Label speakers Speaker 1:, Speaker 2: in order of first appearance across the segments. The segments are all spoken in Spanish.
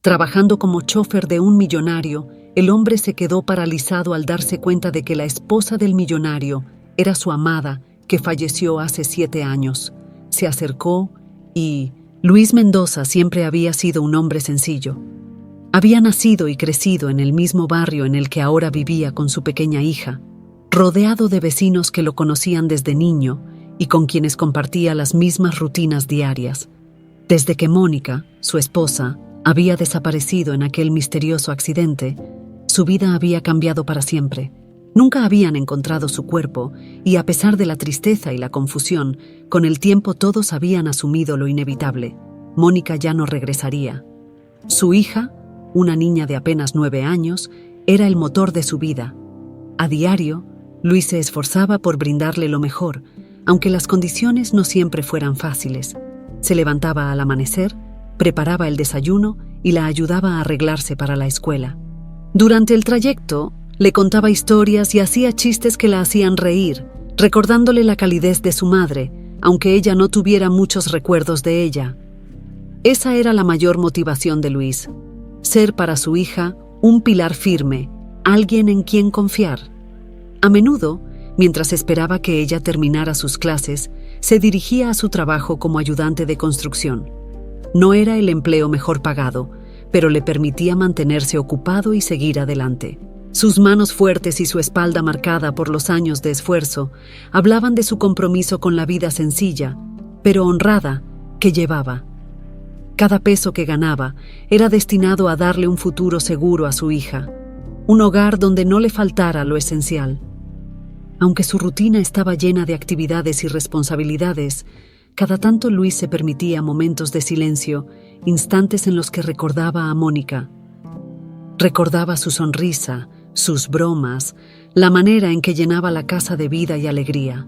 Speaker 1: Trabajando como chofer de un millonario, el hombre se quedó paralizado al darse cuenta de que la esposa del millonario era su amada, que falleció hace 7 años. Se acercó y Luis Mendoza siempre había sido un hombre sencillo. Había nacido y crecido en el mismo barrio en el que ahora vivía con su pequeña hija, rodeado de vecinos que lo conocían desde niño y con quienes compartía las mismas rutinas diarias. Desde que Mónica, su esposa, había desaparecido en aquel misterioso accidente, su vida había cambiado para siempre. Nunca habían encontrado su cuerpo y, a pesar de la tristeza y la confusión, con el tiempo todos habían asumido lo inevitable. Mónica ya no regresaría. Su hija, una niña de apenas 9 años, era el motor de su vida. A diario, Luis se esforzaba por brindarle lo mejor, aunque las condiciones no siempre fueran fáciles. Se levantaba al amanecer, preparaba el desayuno y la ayudaba a arreglarse para la escuela. Durante el trayecto, le contaba historias y hacía chistes que la hacían reír, recordándole la calidez de su madre, aunque ella no tuviera muchos recuerdos de ella. Esa era la mayor motivación de Luis: ser para su hija un pilar firme, alguien en quien confiar. A menudo, mientras esperaba que ella terminara sus clases, se dirigía a su trabajo como ayudante de construcción. No era el empleo mejor pagado, pero le permitía mantenerse ocupado y seguir adelante. Sus manos fuertes y su espalda marcada por los años de esfuerzo hablaban de su compromiso con la vida sencilla, pero honrada, que llevaba. Cada peso que ganaba era destinado a darle un futuro seguro a su hija, un hogar donde no le faltara lo esencial. Aunque su rutina estaba llena de actividades y responsabilidades, cada tanto Luis se permitía momentos de silencio, instantes en los que recordaba a Mónica. Recordaba su sonrisa, sus bromas, la manera en que llenaba la casa de vida y alegría.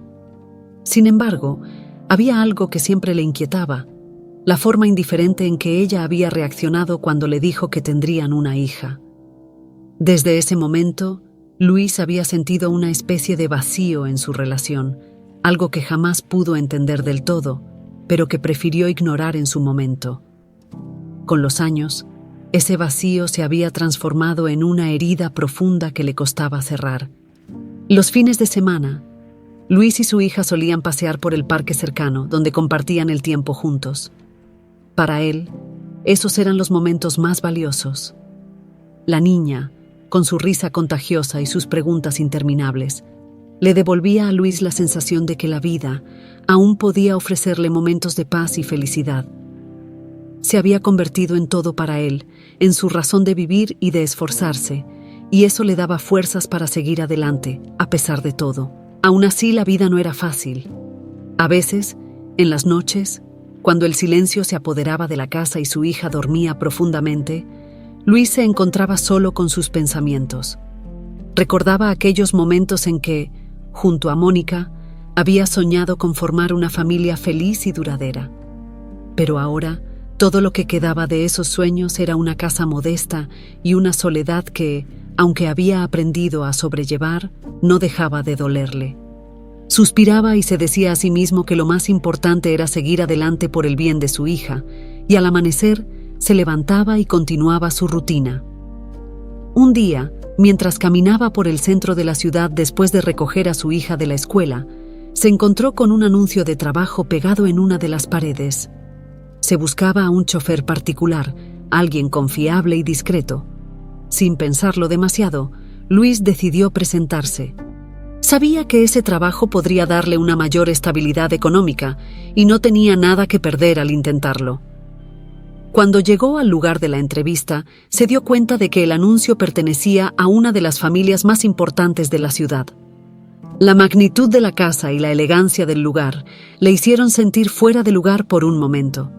Speaker 1: Sin embargo, había algo que siempre le inquietaba: la forma indiferente en que ella había reaccionado cuando le dijo que tendrían una hija. Desde ese momento, Luis había sentido una especie de vacío en su relación, algo que jamás pudo entender del todo, pero que prefirió ignorar en su momento. Con los años, ese vacío se había transformado en una herida profunda que le costaba cerrar. Los fines de semana, Luis y su hija solían pasear por el parque cercano, donde compartían el tiempo juntos. Para él, esos eran los momentos más valiosos. La niña, con su risa contagiosa y sus preguntas interminables, le devolvía a Luis la sensación de que la vida aún podía ofrecerle momentos de paz y felicidad. Se había convertido en todo para él, en su razón de vivir y de esforzarse, y eso le daba fuerzas para seguir adelante, a pesar de todo. Aún así, la vida no era fácil. A veces, en las noches, cuando el silencio se apoderaba de la casa y su hija dormía profundamente, Luis se encontraba solo con sus pensamientos. Recordaba aquellos momentos en que, junto a Mónica, había soñado con formar una familia feliz y duradera. Pero ahora, todo lo que quedaba de esos sueños era una casa modesta y una soledad que, aunque había aprendido a sobrellevar, no dejaba de dolerle. Suspiraba y se decía a sí mismo que lo más importante era seguir adelante por el bien de su hija, y al amanecer se levantaba y continuaba su rutina. Un día, mientras caminaba por el centro de la ciudad después de recoger a su hija de la escuela, se encontró con un anuncio de trabajo pegado en una de las paredes. Se buscaba a un chofer particular, alguien confiable y discreto. Sin pensarlo demasiado, Luis decidió presentarse. Sabía que ese trabajo podría darle una mayor estabilidad económica y no tenía nada que perder al intentarlo. Cuando llegó al lugar de la entrevista, se dio cuenta de que el anuncio pertenecía a una de las familias más importantes de la ciudad. La magnitud de la casa y la elegancia del lugar le hicieron sentir fuera de lugar por un momento.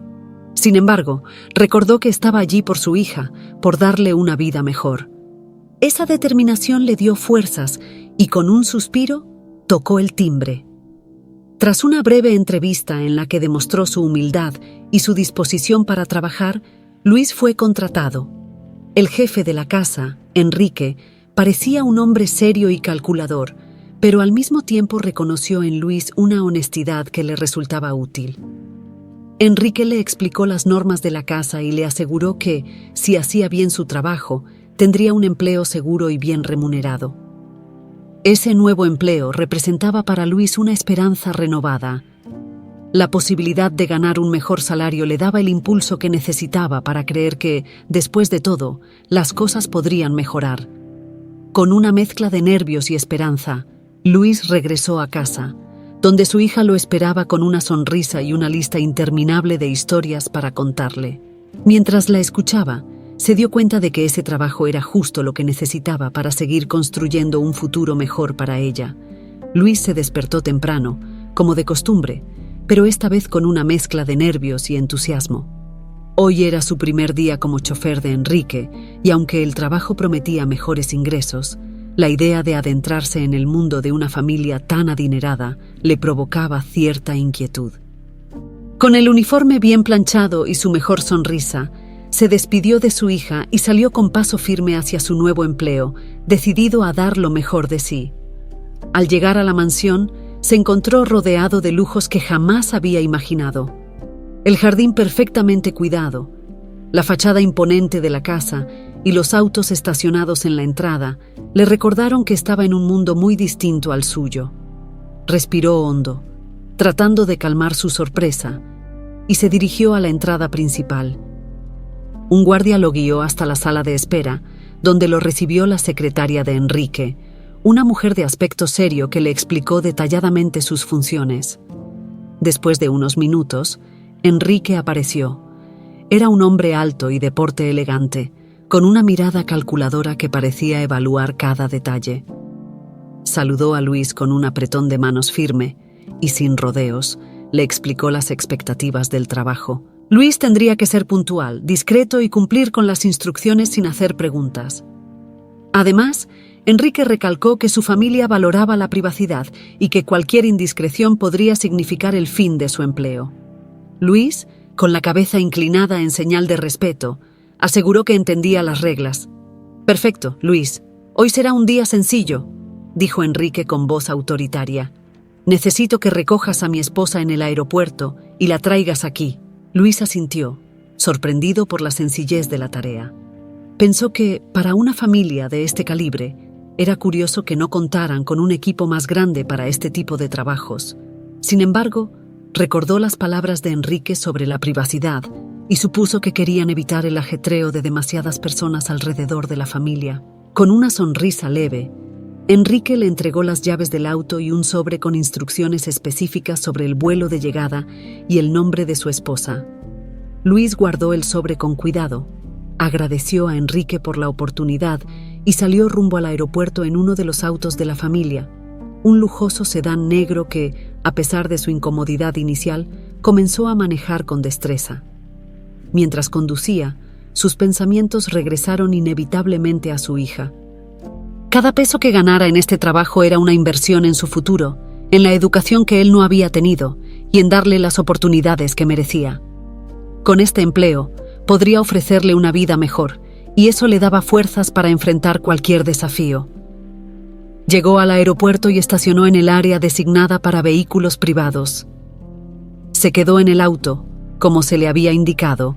Speaker 1: Sin embargo, recordó que estaba allí por su hija, por darle una vida mejor. Esa determinación le dio fuerzas y, con un suspiro, tocó el timbre. Tras una breve entrevista en la que demostró su humildad y su disposición para trabajar, Luis fue contratado. El jefe de la casa, Enrique, parecía un hombre serio y calculador, pero al mismo tiempo reconoció en Luis una honestidad que le resultaba útil. Enrique le explicó las normas de la casa y le aseguró que, si hacía bien su trabajo, tendría un empleo seguro y bien remunerado. Ese nuevo empleo representaba para Luis una esperanza renovada. La posibilidad de ganar un mejor salario le daba el impulso que necesitaba para creer que, después de todo, las cosas podrían mejorar. Con una mezcla de nervios y esperanza, Luis regresó a casa, donde su hija lo esperaba con una sonrisa y una lista interminable de historias para contarle. Mientras la escuchaba, se dio cuenta de que ese trabajo era justo lo que necesitaba para seguir construyendo un futuro mejor para ella. Luis se despertó temprano, como de costumbre, pero esta vez con una mezcla de nervios y entusiasmo. Hoy era su primer día como chofer de Enrique, y aunque el trabajo prometía mejores ingresos, la idea de adentrarse en el mundo de una familia tan adinerada le provocaba cierta inquietud. Con el uniforme bien planchado y su mejor sonrisa, se despidió de su hija y salió con paso firme hacia su nuevo empleo, decidido a dar lo mejor de sí. Al llegar a la mansión, se encontró rodeado de lujos que jamás había imaginado. El jardín perfectamente cuidado, la fachada imponente de la casa y los autos estacionados en la entrada le recordaron que estaba en un mundo muy distinto al suyo. Respiró hondo, tratando de calmar su sorpresa, y se dirigió a la entrada principal. Un guardia lo guió hasta la sala de espera, donde lo recibió la secretaria de Enrique, una mujer de aspecto serio que le explicó detalladamente sus funciones. Después de unos minutos, Enrique apareció. Era un hombre alto y de porte elegante, con una mirada calculadora que parecía evaluar cada detalle. Saludó a Luis con un apretón de manos firme y, sin rodeos, le explicó las expectativas del trabajo. Luis tendría que ser puntual, discreto y cumplir con las instrucciones sin hacer preguntas. Además, Enrique recalcó que su familia valoraba la privacidad y que cualquier indiscreción podría significar el fin de su empleo. Luis, con la cabeza inclinada en señal de respeto, aseguró que entendía las reglas. «Perfecto, Luis. Hoy será un día sencillo», dijo Enrique con voz autoritaria. «Necesito que recojas a mi esposa en el aeropuerto y la traigas aquí». Luis asintió, sorprendido por la sencillez de la tarea. Pensó que, para una familia de este calibre, era curioso que no contaran con un equipo más grande para este tipo de trabajos. Sin embargo, recordó las palabras de Enrique sobre la privacidad y supuso que querían evitar el ajetreo de demasiadas personas alrededor de la familia. Con una sonrisa leve, Enrique le entregó las llaves del auto y un sobre con instrucciones específicas sobre el vuelo de llegada y el nombre de su esposa. Luis guardó el sobre con cuidado, agradeció a Enrique por la oportunidad y salió rumbo al aeropuerto en uno de los autos de la familia, un lujoso sedán negro que, a pesar de su incomodidad inicial, comenzó a manejar con destreza. Mientras conducía, sus pensamientos regresaron inevitablemente a su hija. Cada peso que ganara en este trabajo era una inversión en su futuro, en la educación que él no había tenido y en darle las oportunidades que merecía. Con este empleo, podría ofrecerle una vida mejor, y eso le daba fuerzas para enfrentar cualquier desafío. Llegó al aeropuerto y estacionó en el área designada para vehículos privados. Se quedó en el auto, como se le había indicado,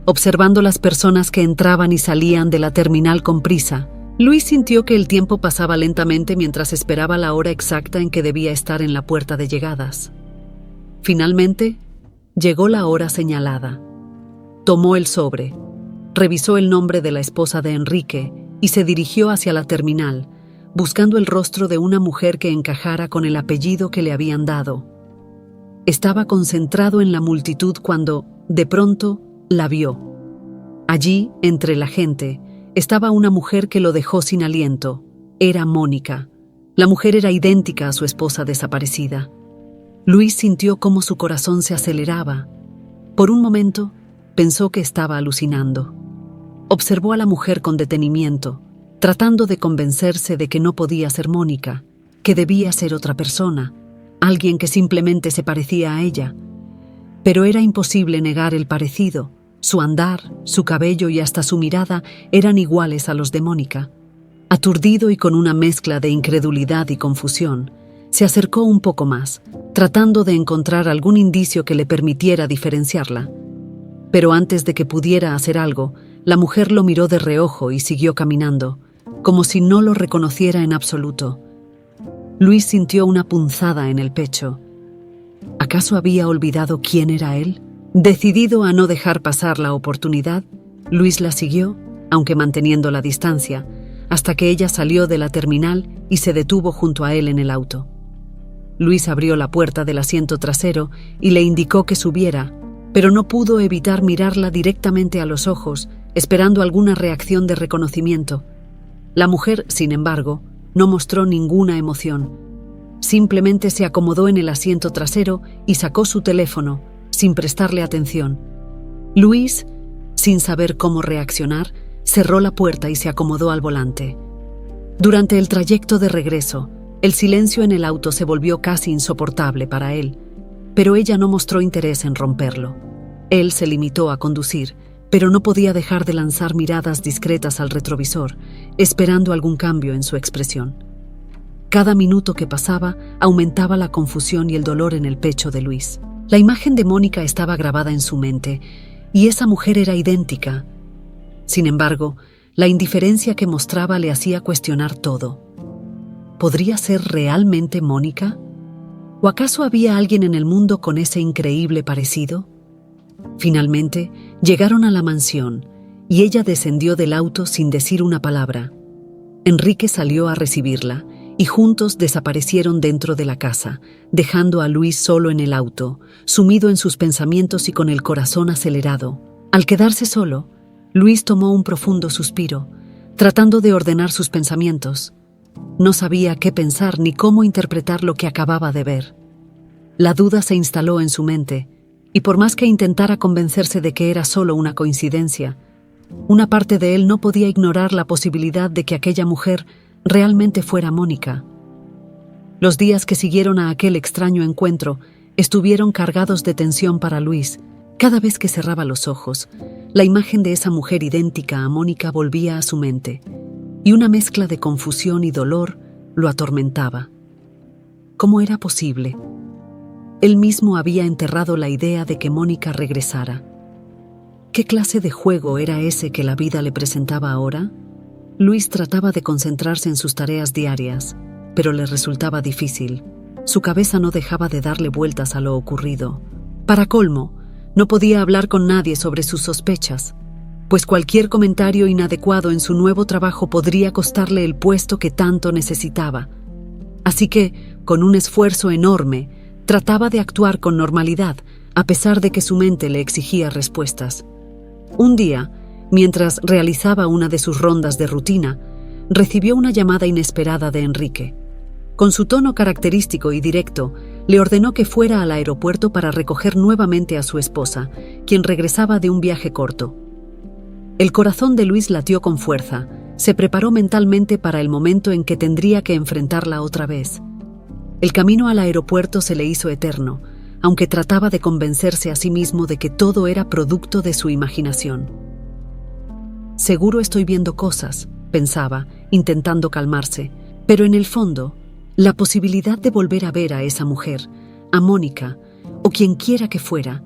Speaker 1: observando las personas que entraban y salían de la terminal con prisa. Luis sintió que el tiempo pasaba lentamente mientras esperaba la hora exacta en que debía estar en la puerta de llegadas. Finalmente, llegó la hora señalada. Tomó el sobre, revisó el nombre de la esposa de Enrique y se dirigió hacia la terminal, buscando el rostro de una mujer que encajara con el apellido que le habían dado. Estaba concentrado en la multitud cuando, de pronto, la vio. Allí, entre la gente, estaba una mujer que lo dejó sin aliento. Era Mónica. La mujer era idéntica a su esposa desaparecida. Luis sintió cómo su corazón se aceleraba. Por un momento, pensó que estaba alucinando. Observó a la mujer con detenimiento, tratando de convencerse de que no podía ser Mónica, que debía ser otra persona, alguien que simplemente se parecía a ella. Pero era imposible negar el parecido. Su andar, su cabello y hasta su mirada eran iguales a los de Mónica. Aturdido y con una mezcla de incredulidad y confusión, Se acercó un poco más, tratando de encontrar algún indicio que le permitiera diferenciarla. Pero antes de que pudiera hacer algo, la mujer lo miró de reojo y siguió caminando, como si no lo reconociera en absoluto. Luis sintió una punzada en el pecho. ¿Acaso había olvidado quién era él? Decidido a no dejar pasar la oportunidad, Luis la siguió, aunque manteniendo la distancia, hasta que ella salió de la terminal y se detuvo junto a él en el auto. Luis abrió la puerta del asiento trasero y le indicó que subiera, pero no pudo evitar mirarla directamente a los ojos, esperando alguna reacción de reconocimiento. La mujer, sin embargo, no mostró ninguna emoción. Simplemente se acomodó en el asiento trasero y sacó su teléfono, sin prestarle atención. Luis, sin saber cómo reaccionar, cerró la puerta y se acomodó al volante. Durante el trayecto de regreso, el silencio en el auto se volvió casi insoportable para él, pero ella no mostró interés en romperlo. Él se limitó a conducir, pero no podía dejar de lanzar miradas discretas al retrovisor, esperando algún cambio en su expresión. Cada minuto que pasaba aumentaba la confusión y el dolor en el pecho de Luis. La imagen de Mónica estaba grabada en su mente, y esa mujer era idéntica. Sin embargo, la indiferencia que mostraba le hacía cuestionar todo. ¿Podría ser realmente Mónica? ¿O acaso había alguien en el mundo con ese increíble parecido? Finalmente, llegaron a la mansión, y ella descendió del auto sin decir una palabra. Enrique salió a recibirla, y juntos desaparecieron dentro de la casa, dejando a Luis solo en el auto, sumido en sus pensamientos y con el corazón acelerado. Al quedarse solo, Luis tomó un profundo suspiro, tratando de ordenar sus pensamientos. No sabía qué pensar ni cómo interpretar lo que acababa de ver. La duda se instaló en su mente, y por más que intentara convencerse de que era solo una coincidencia, una parte de él no podía ignorar la posibilidad de que aquella mujer realmente fuera Mónica. Los días que siguieron a aquel extraño encuentro estuvieron cargados de tensión para Luis. Cada vez que cerraba los ojos, la imagen de esa mujer idéntica a Mónica volvía a su mente, y una mezcla de confusión y dolor lo atormentaba. ¿Cómo era posible? Él mismo había enterrado la idea de que Mónica regresara. ¿Qué clase de juego era ese que la vida le presentaba ahora? Luis trataba de concentrarse en sus tareas diarias, pero le resultaba difícil. Su cabeza no dejaba de darle vueltas a lo ocurrido. Para colmo, no podía hablar con nadie sobre sus sospechas, pues cualquier comentario inadecuado en su nuevo trabajo podría costarle el puesto que tanto necesitaba. Así que, con un esfuerzo enorme, trataba de actuar con normalidad, a pesar de que su mente le exigía respuestas. Un día, mientras realizaba una de sus rondas de rutina, recibió una llamada inesperada de Enrique. Con su tono característico y directo, le ordenó que fuera al aeropuerto para recoger nuevamente a su esposa, quien regresaba de un viaje corto. El corazón de Luis latió con fuerza. Se preparó mentalmente para el momento en que tendría que enfrentarla otra vez. El camino al aeropuerto se le hizo eterno, aunque trataba de convencerse a sí mismo de que todo era producto de su imaginación. Seguro estoy viendo cosas, pensaba, intentando calmarse, pero en el fondo, la posibilidad de volver a ver a esa mujer, a Mónica, o quien quiera que fuera,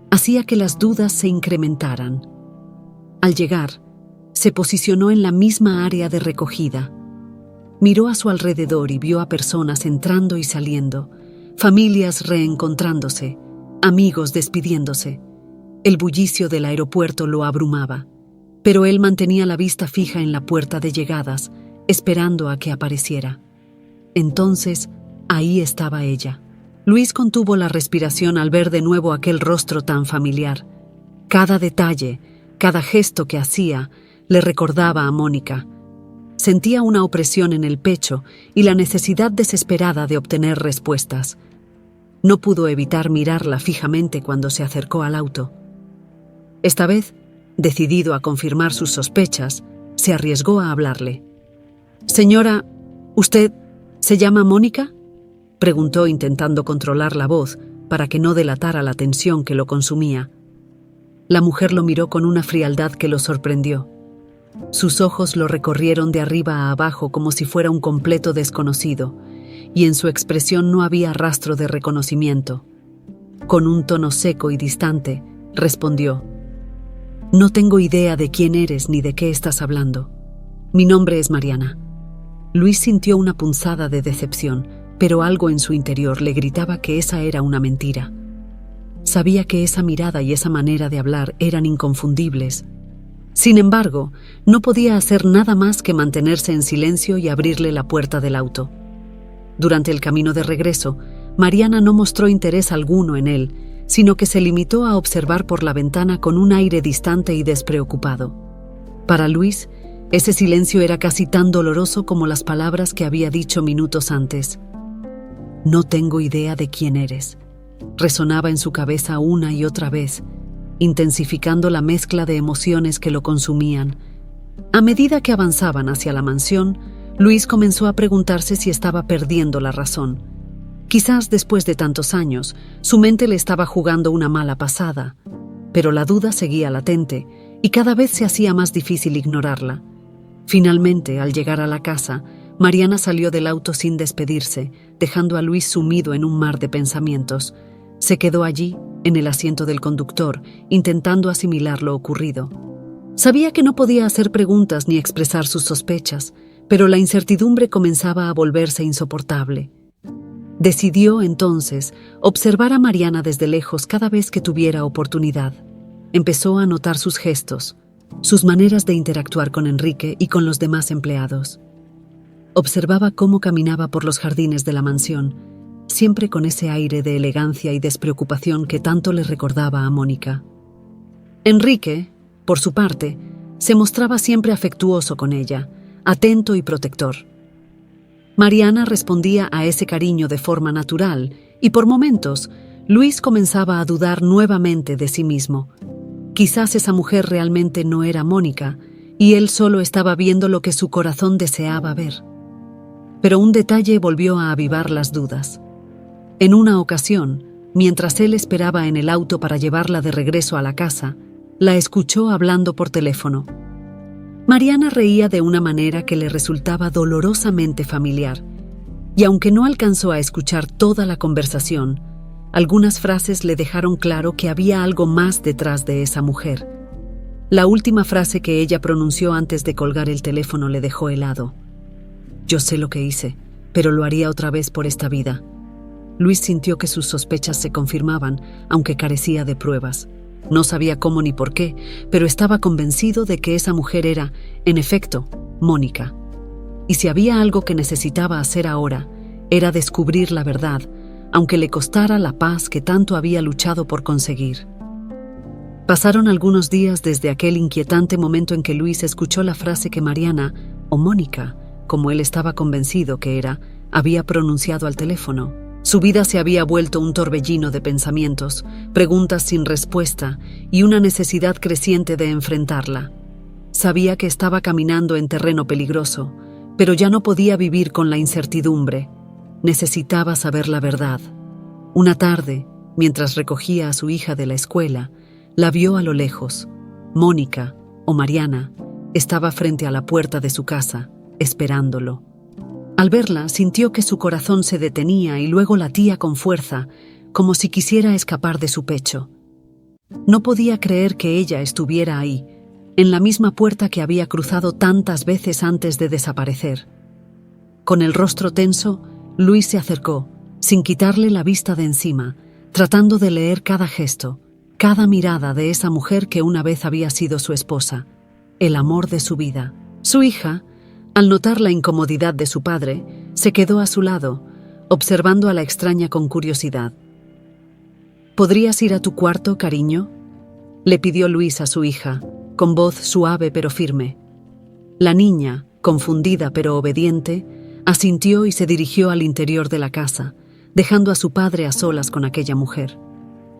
Speaker 1: hacía que las dudas se incrementaran. Al llegar, se posicionó en la misma área de recogida. Miró a su alrededor y vio a personas entrando y saliendo, familias reencontrándose, amigos despidiéndose. El bullicio del aeropuerto lo abrumaba, pero él mantenía la vista fija en la puerta de llegadas, esperando a que apareciera. Entonces, ahí estaba ella. Luis contuvo la respiración al ver de nuevo aquel rostro tan familiar. Cada detalle, cada gesto que hacía, le recordaba a Mónica. Sentía una opresión en el pecho y la necesidad desesperada de obtener respuestas. No pudo evitar mirarla fijamente cuando se acercó al auto. Esta vez, decidido a confirmar sus sospechas, se arriesgó a hablarle. «Señora, ¿usted se llama Mónica?», preguntó intentando controlar la voz para que no delatara la tensión que lo consumía. La mujer lo miró con una frialdad que lo sorprendió. Sus ojos lo recorrieron de arriba a abajo como si fuera un completo desconocido, y en su expresión no había rastro de reconocimiento. Con un tono seco y distante, respondió: «No tengo idea de quién eres ni de qué estás hablando. Mi nombre es Mariana». Luis sintió una punzada de decepción, pero algo en su interior le gritaba que esa era una mentira. Sabía que esa mirada y esa manera de hablar eran inconfundibles. Sin embargo, no podía hacer nada más que mantenerse en silencio y abrirle la puerta del auto. Durante el camino de regreso, Mariana no mostró interés alguno en él, sino que se limitó a observar por la ventana con un aire distante y despreocupado. Para Luis, ese silencio era casi tan doloroso como las palabras que había dicho minutos antes. «No tengo idea de quién eres», resonaba en su cabeza una y otra vez, intensificando la mezcla de emociones que lo consumían. A medida que avanzaban hacia la mansión, Luis comenzó a preguntarse si estaba perdiendo la razón. Quizás después de tantos años, su mente le estaba jugando una mala pasada, pero la duda seguía latente y cada vez se hacía más difícil ignorarla. Finalmente, al llegar a la casa, Mariana salió del auto sin despedirse, dejando a Luis sumido en un mar de pensamientos. Se quedó allí, en el asiento del conductor, intentando asimilar lo ocurrido. Sabía que no podía hacer preguntas ni expresar sus sospechas, pero la incertidumbre comenzaba a volverse insoportable. Decidió, entonces, observar a Mariana desde lejos cada vez que tuviera oportunidad. Empezó a notar sus gestos, sus maneras de interactuar con Enrique y con los demás empleados. Observaba cómo caminaba por los jardines de la mansión, siempre con ese aire de elegancia y despreocupación que tanto le recordaba a Mónica. Enrique, por su parte, se mostraba siempre afectuoso con ella, atento y protector. Mariana respondía a ese cariño de forma natural y por momentos Luis comenzaba a dudar nuevamente de sí mismo. Quizás esa mujer realmente no era Mónica y él solo estaba viendo lo que su corazón deseaba ver. Pero un detalle volvió a avivar las dudas. En una ocasión, mientras él esperaba en el auto para llevarla de regreso a la casa, la escuchó hablando por teléfono. Mariana reía de una manera que le resultaba dolorosamente familiar, y aunque no alcanzó a escuchar toda la conversación, algunas frases le dejaron claro que había algo más detrás de esa mujer. La última frase que ella pronunció antes de colgar el teléfono le dejó helado. «Yo sé lo que hice, pero lo haría otra vez por esta vida». Luis sintió que sus sospechas se confirmaban, aunque carecía de pruebas. No sabía cómo ni por qué, pero estaba convencido de que esa mujer era, en efecto, Mónica. Y si había algo que necesitaba hacer ahora, era descubrir la verdad, aunque le costara la paz que tanto había luchado por conseguir. Pasaron algunos días desde aquel inquietante momento en que Luis escuchó la frase que Mariana, o Mónica, como él estaba convencido que era, había pronunciado al teléfono. Su vida se había vuelto un torbellino de pensamientos, preguntas sin respuesta y una necesidad creciente de enfrentarla. Sabía que estaba caminando en terreno peligroso, pero ya no podía vivir con la incertidumbre. Necesitaba saber la verdad. Una tarde, mientras recogía a su hija de la escuela, la vio a lo lejos. Mónica, o Mariana, estaba frente a la puerta de su casa, esperándolo. Al verla, sintió que su corazón se detenía y luego latía con fuerza, como si quisiera escapar de su pecho. No podía creer que ella estuviera ahí, en la misma puerta que había cruzado tantas veces antes de desaparecer. Con el rostro tenso, Luis se acercó, sin quitarle la vista de encima, tratando de leer cada gesto, cada mirada de esa mujer que una vez había sido su esposa, el amor de su vida. Su hija, al notar la incomodidad de su padre, se quedó a su lado, observando a la extraña con curiosidad. «¿Podrías ir a tu cuarto, cariño?», le pidió Luis a su hija, con voz suave pero firme. La niña, confundida pero obediente, asintió y se dirigió al interior de la casa, dejando a su padre a solas con aquella mujer.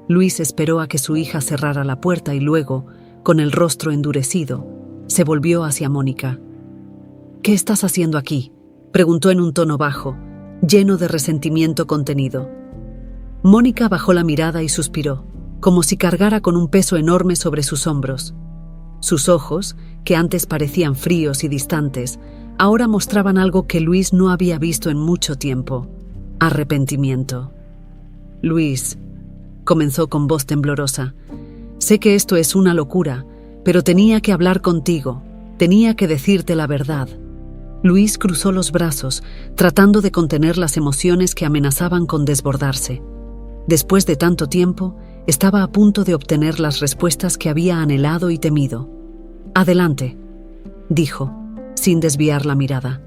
Speaker 1: Luis esperó a que su hija cerrara la puerta y luego, con el rostro endurecido, se volvió hacia Mónica. «¿Qué estás haciendo aquí?», preguntó en un tono bajo, lleno de resentimiento contenido. Mónica bajó la mirada y suspiró, como si cargara con un peso enorme sobre sus hombros. Sus ojos, que antes parecían fríos y distantes, ahora mostraban algo que Luis no había visto en mucho tiempo. Arrepentimiento. Luis, comenzó con voz temblorosa, sé que esto es una locura, pero tenía que hablar contigo, tenía que decirte la verdad. Luis cruzó los brazos, tratando de contener las emociones que amenazaban con desbordarse. Después de tanto tiempo, estaba a punto de obtener las respuestas que había anhelado y temido. Adelante, dijo, sin desviar la mirada.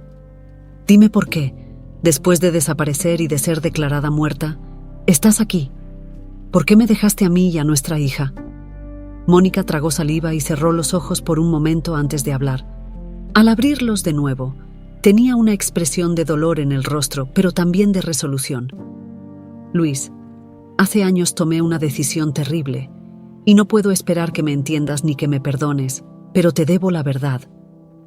Speaker 1: Dime por qué, después de desaparecer y de ser declarada muerta, estás aquí. ¿Por qué me dejaste a mí y a nuestra hija? Mónica tragó saliva y cerró los ojos por un momento antes de hablar. Al abrirlos de nuevo, tenía una expresión de dolor en el rostro, pero también de resolución. Luis, hace años tomé una decisión terrible, y no puedo esperar que me entiendas ni que me perdones, pero te debo la verdad,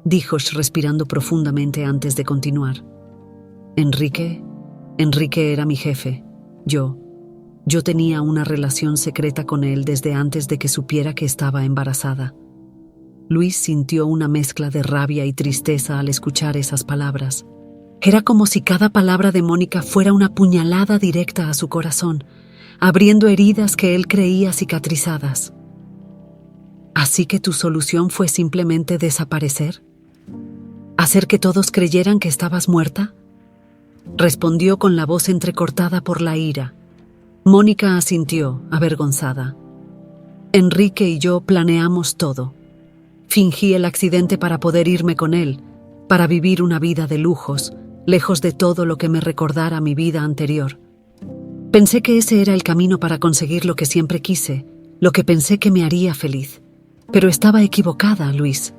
Speaker 1: dijo respirando profundamente antes de continuar. Enrique era mi jefe. Yo tenía una relación secreta con él desde antes de que supiera que estaba embarazada. Luis sintió una mezcla de rabia y tristeza al escuchar esas palabras. Era como si cada palabra de Mónica fuera una puñalada directa a su corazón, abriendo heridas que él creía cicatrizadas. ¿Así que tu solución fue simplemente desaparecer? ¿Hacer que todos creyeran que estabas muerta? Respondió con la voz entrecortada por la ira. Mónica asintió, avergonzada. Enrique y yo planeamos todo. Fingí el accidente para poder irme con él, para vivir una vida de lujos, lejos de todo lo que me recordara mi vida anterior. Pensé que ese era el camino para conseguir lo que siempre quise, lo que pensé que me haría feliz. Pero estaba equivocada, Luis.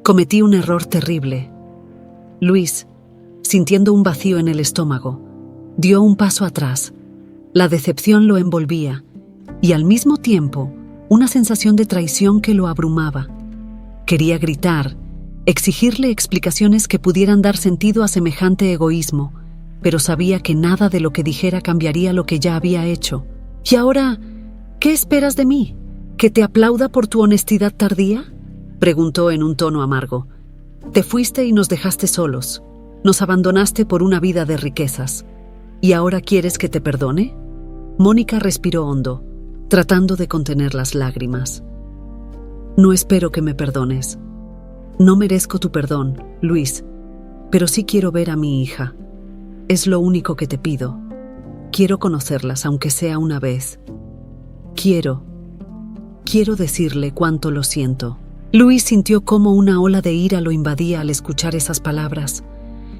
Speaker 1: Cometí un error terrible. Luis, sintiendo un vacío en el estómago, dio un paso atrás. La decepción lo envolvía, y al mismo tiempo, una sensación de traición que lo abrumaba. Quería gritar, exigirle explicaciones que pudieran dar sentido a semejante egoísmo, pero sabía que nada de lo que dijera cambiaría lo que ya había hecho. ¿Y ahora, qué esperas de mí? ¿Que te aplauda por tu honestidad tardía? Preguntó en un tono amargo. Te fuiste y nos dejaste solos. Nos abandonaste por una vida de riquezas. ¿Y ahora quieres que te perdone? Mónica respiró hondo, tratando de contener las lágrimas. No espero que me perdones. No merezco tu perdón, Luis, pero sí quiero ver a mi hija. Es lo único que te pido. Quiero conocerlas, aunque sea una vez. Quiero decirle cuánto lo siento. Luis sintió cómo una ola de ira lo invadía al escuchar esas palabras.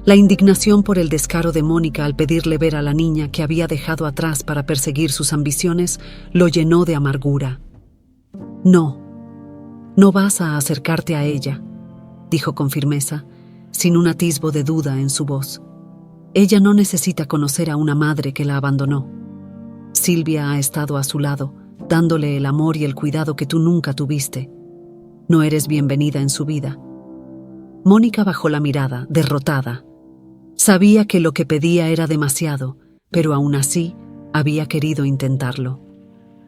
Speaker 1: La indignación por el descaro de Mónica al pedirle ver a la niña que había dejado atrás para perseguir sus ambiciones lo llenó de amargura. No vas a acercarte a ella, dijo con firmeza, sin un atisbo de duda en su voz. Ella no necesita conocer a una madre que la abandonó. Silvia ha estado a su lado, dándole el amor y el cuidado que tú nunca tuviste. No eres bienvenida en su vida. Mónica bajó la mirada, derrotada. Sabía que lo que pedía era demasiado, pero aún así había querido intentarlo.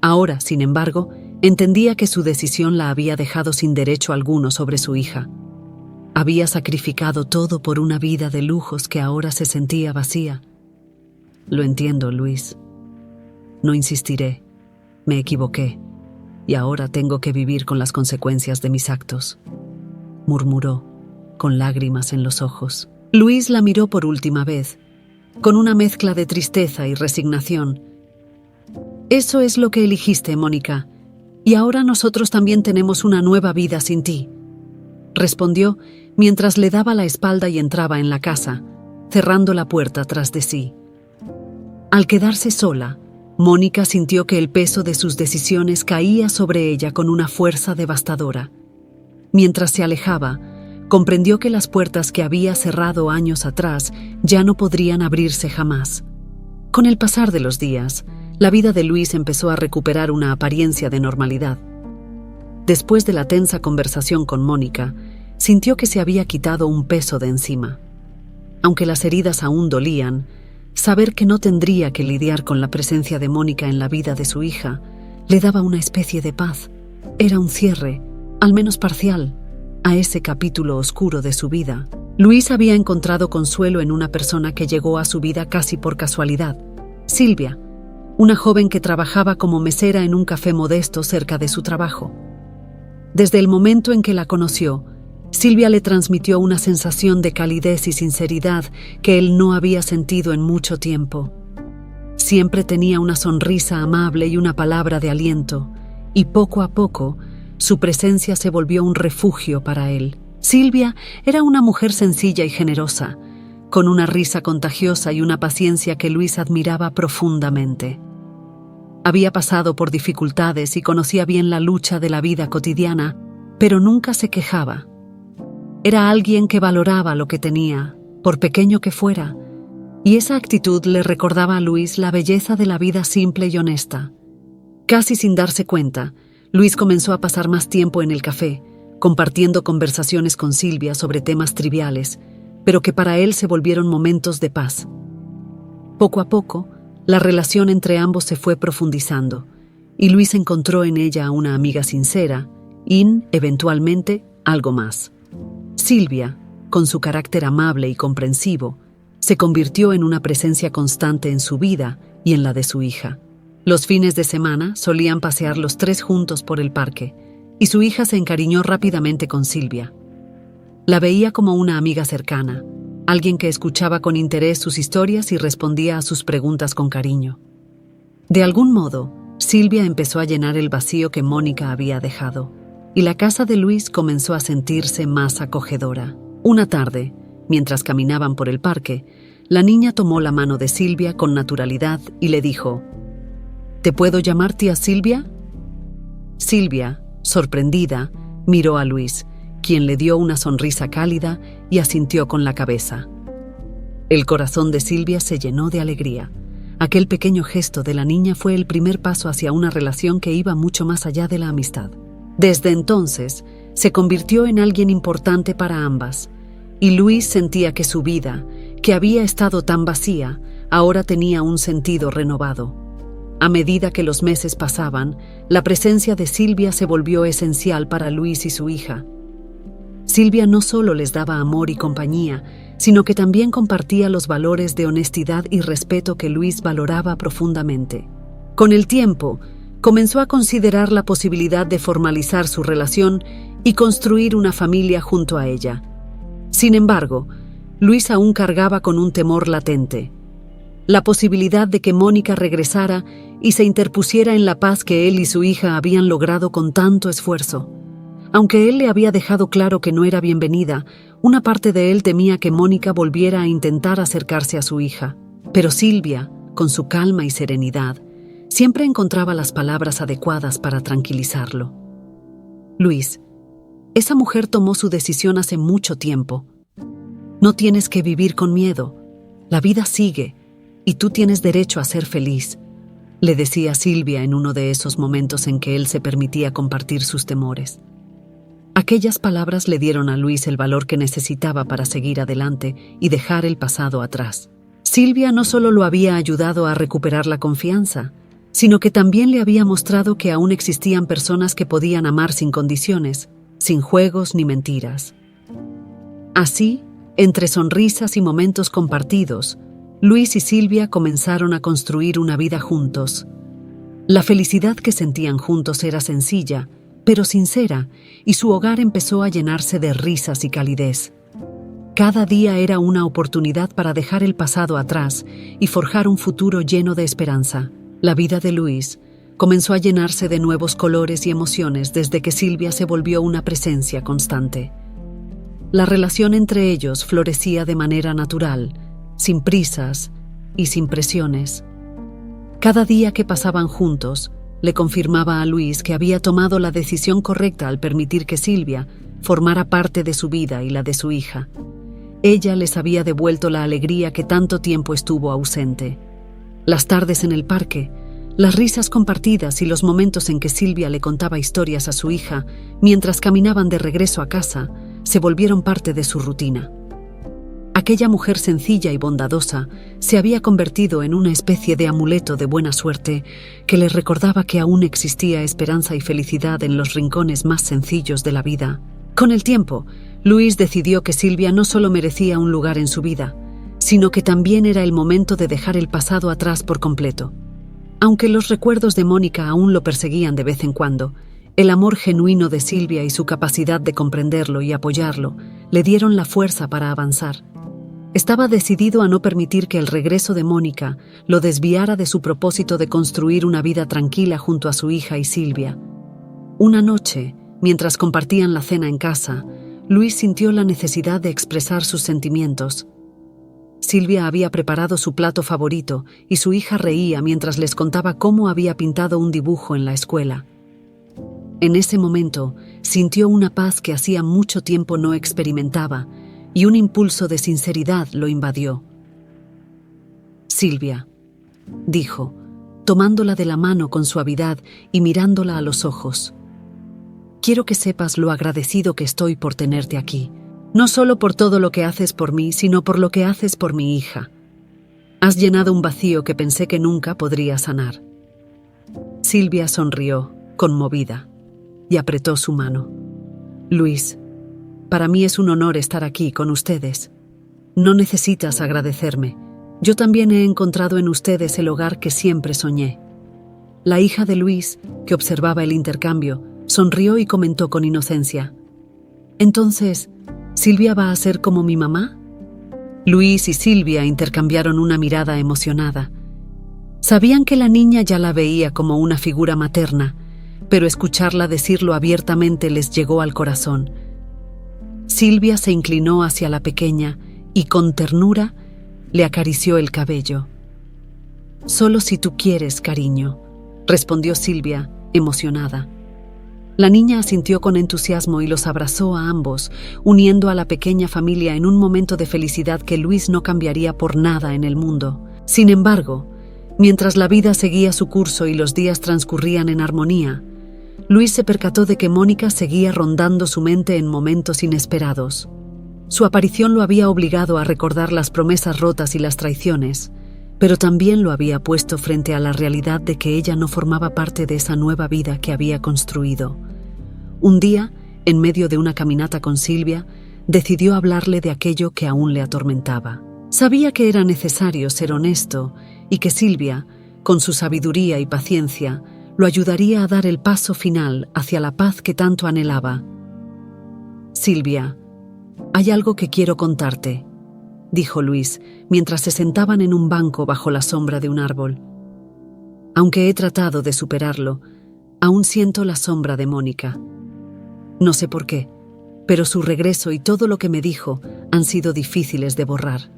Speaker 1: Ahora, sin embargo, entendía que su decisión la había dejado sin derecho alguno sobre su hija. Había sacrificado todo por una vida de lujos que ahora se sentía vacía. Lo entiendo, Luis. No insistiré. Me equivoqué, y ahora tengo que vivir con las consecuencias de mis actos, murmuró, con lágrimas en los ojos. Luis la miró por última vez, con una mezcla de tristeza y resignación. Eso es lo que elegiste, Mónica, y ahora nosotros también tenemos una nueva vida sin ti, respondió mientras le daba la espalda y entraba en la casa, cerrando la puerta tras de sí. Al quedarse sola, Mónica sintió que el peso de sus decisiones caía sobre ella con una fuerza devastadora. Mientras se alejaba, comprendió que las puertas que había cerrado años atrás ya no podrían abrirse jamás. Con el pasar de los días, la vida de Luis empezó a recuperar una apariencia de normalidad. Después de la tensa conversación con Mónica, sintió que se había quitado un peso de encima. Aunque las heridas aún dolían, saber que no tendría que lidiar con la presencia de Mónica en la vida de su hija le daba una especie de paz. Era un cierre, al menos parcial, a ese capítulo oscuro de su vida. Luis había encontrado consuelo en una persona que llegó a su vida casi por casualidad, Silvia, una joven que trabajaba como mesera en un café modesto cerca de su trabajo. Desde el momento en que la conoció, Silvia le transmitió una sensación de calidez y sinceridad que él no había sentido en mucho tiempo. Siempre tenía una sonrisa amable y una palabra de aliento, y poco a poco, su presencia se volvió un refugio para él. Silvia era una mujer sencilla y generosa, con una risa contagiosa y una paciencia que Luis admiraba profundamente. Había pasado por dificultades y conocía bien la lucha de la vida cotidiana, pero nunca se quejaba. Era alguien que valoraba lo que tenía, por pequeño que fuera, y esa actitud le recordaba a Luis la belleza de la vida simple y honesta. Casi sin darse cuenta, Luis comenzó a pasar más tiempo en el café, compartiendo conversaciones con Silvia sobre temas triviales, pero que para él se volvieron momentos de paz. Poco a poco, la relación entre ambos se fue profundizando, y Luis encontró en ella a una amiga sincera y, eventualmente, algo más. Silvia, con su carácter amable y comprensivo, se convirtió en una presencia constante en su vida y en la de su hija. Los fines de semana solían pasear los tres juntos por el parque, y su hija se encariñó rápidamente con Silvia. La veía como una amiga cercana, alguien que escuchaba con interés sus historias y respondía a sus preguntas con cariño. De algún modo, Silvia empezó a llenar el vacío que Mónica había dejado, y la casa de Luis comenzó a sentirse más acogedora. Una tarde, mientras caminaban por el parque, la niña tomó la mano de Silvia con naturalidad y le dijo: ¿Te puedo llamar tía Silvia? Silvia, sorprendida, miró a Luis, quien le dio una sonrisa cálida y asintió con la cabeza. El corazón de Silvia se llenó de alegría. Aquel pequeño gesto de la niña fue el primer paso hacia una relación que iba mucho más allá de la amistad. Desde entonces, se convirtió en alguien importante para ambas, y Luis sentía que su vida, que había estado tan vacía, ahora tenía un sentido renovado. A medida que los meses pasaban, la presencia de Silvia se volvió esencial para Luis y su hija. Silvia no solo les daba amor y compañía, sino que también compartía los valores de honestidad y respeto que Luis valoraba profundamente. Con el tiempo, comenzó a considerar la posibilidad de formalizar su relación y construir una familia junto a ella. Sin embargo, Luis aún cargaba con un temor latente: la posibilidad de que Mónica regresara y se interpusiera en la paz que él y su hija habían logrado con tanto esfuerzo. Aunque él le había dejado claro que no era bienvenida, una parte de él temía que Mónica volviera a intentar acercarse a su hija. Pero Silvia, con su calma y serenidad, siempre encontraba las palabras adecuadas para tranquilizarlo. Luis, esa mujer tomó su decisión hace mucho tiempo. No tienes que vivir con miedo. La vida sigue, y tú tienes derecho a ser feliz, le decía Silvia en uno de esos momentos en que él se permitía compartir sus temores. Aquellas palabras le dieron a Luis el valor que necesitaba para seguir adelante y dejar el pasado atrás. Silvia no solo lo había ayudado a recuperar la confianza, sino que también le había mostrado que aún existían personas que podían amar sin condiciones, sin juegos ni mentiras. Así, entre sonrisas y momentos compartidos, Luis y Silvia comenzaron a construir una vida juntos. La felicidad que sentían juntos era sencilla, pero sincera, y su hogar empezó a llenarse de risas y calidez. Cada día era una oportunidad para dejar el pasado atrás y forjar un futuro lleno de esperanza. La vida de Luis comenzó a llenarse de nuevos colores y emociones desde que Silvia se volvió una presencia constante. La relación entre ellos florecía de manera natural, sin prisas y sin presiones. Cada día que pasaban juntos, le confirmaba a Luis que había tomado la decisión correcta al permitir que Silvia formara parte de su vida y la de su hija. Ella les había devuelto la alegría que tanto tiempo estuvo ausente. Las tardes en el parque, las risas compartidas y los momentos en que Silvia le contaba historias a su hija mientras caminaban de regreso a casa se volvieron parte de su rutina. Aquella mujer sencilla y bondadosa se había convertido en una especie de amuleto de buena suerte que les recordaba que aún existía esperanza y felicidad en los rincones más sencillos de la vida. Con el tiempo, Luis decidió que Silvia no solo merecía un lugar en su vida, sino que también era el momento de dejar el pasado atrás por completo. Aunque los recuerdos de Mónica aún lo perseguían de vez en cuando, el amor genuino de Silvia y su capacidad de comprenderlo y apoyarlo le dieron la fuerza para avanzar. Estaba decidido a no permitir que el regreso de Mónica lo desviara de su propósito de construir una vida tranquila junto a su hija y Silvia. Una noche, mientras compartían la cena en casa, Luis sintió la necesidad de expresar sus sentimientos. Silvia había preparado su plato favorito y su hija reía mientras les contaba cómo había pintado un dibujo en la escuela. En ese momento, sintió una paz que hacía mucho tiempo no experimentaba y un impulso de sinceridad lo invadió. «Silvia», dijo, tomándola de la mano con suavidad y mirándola a los ojos. «Quiero que sepas lo agradecido que estoy por tenerte aquí. No solo por todo lo que haces por mí, sino por lo que haces por mi hija. Has llenado un vacío que pensé que nunca podría sanar». Silvia sonrió, conmovida, y apretó su mano. «Luis, para mí es un honor estar aquí con ustedes. No necesitas agradecerme. Yo también he encontrado en ustedes el hogar que siempre soñé». La hija de Luis, que observaba el intercambio, sonrió y comentó con inocencia: «Entonces, ¿Silvia va a ser como mi mamá?». Luis y Silvia intercambiaron una mirada emocionada. Sabían que la niña ya la veía como una figura materna, pero escucharla decirlo abiertamente les llegó al corazón. Silvia se inclinó hacia la pequeña y con ternura le acarició el cabello. «Solo si tú quieres, cariño», respondió Silvia, emocionada. La niña asintió con entusiasmo y los abrazó a ambos, uniendo a la pequeña familia en un momento de felicidad que Luis no cambiaría por nada en el mundo. Sin embargo, mientras la vida seguía su curso y los días transcurrían en armonía, Luis se percató de que Mónica seguía rondando su mente en momentos inesperados. Su aparición lo había obligado a recordar las promesas rotas y las traiciones, pero también lo había puesto frente a la realidad de que ella no formaba parte de esa nueva vida que había construido. Un día, en medio de una caminata con Silvia, decidió hablarle de aquello que aún le atormentaba. Sabía que era necesario ser honesto y que Silvia, con su sabiduría y paciencia, lo ayudaría a dar el paso final hacia la paz que tanto anhelaba. «Silvia, hay algo que quiero contarte», dijo Luis, mientras se sentaban en un banco bajo la sombra de un árbol. «Aunque he tratado de superarlo, aún siento la sombra de Mónica. No sé por qué, pero su regreso y todo lo que me dijo han sido difíciles de borrar».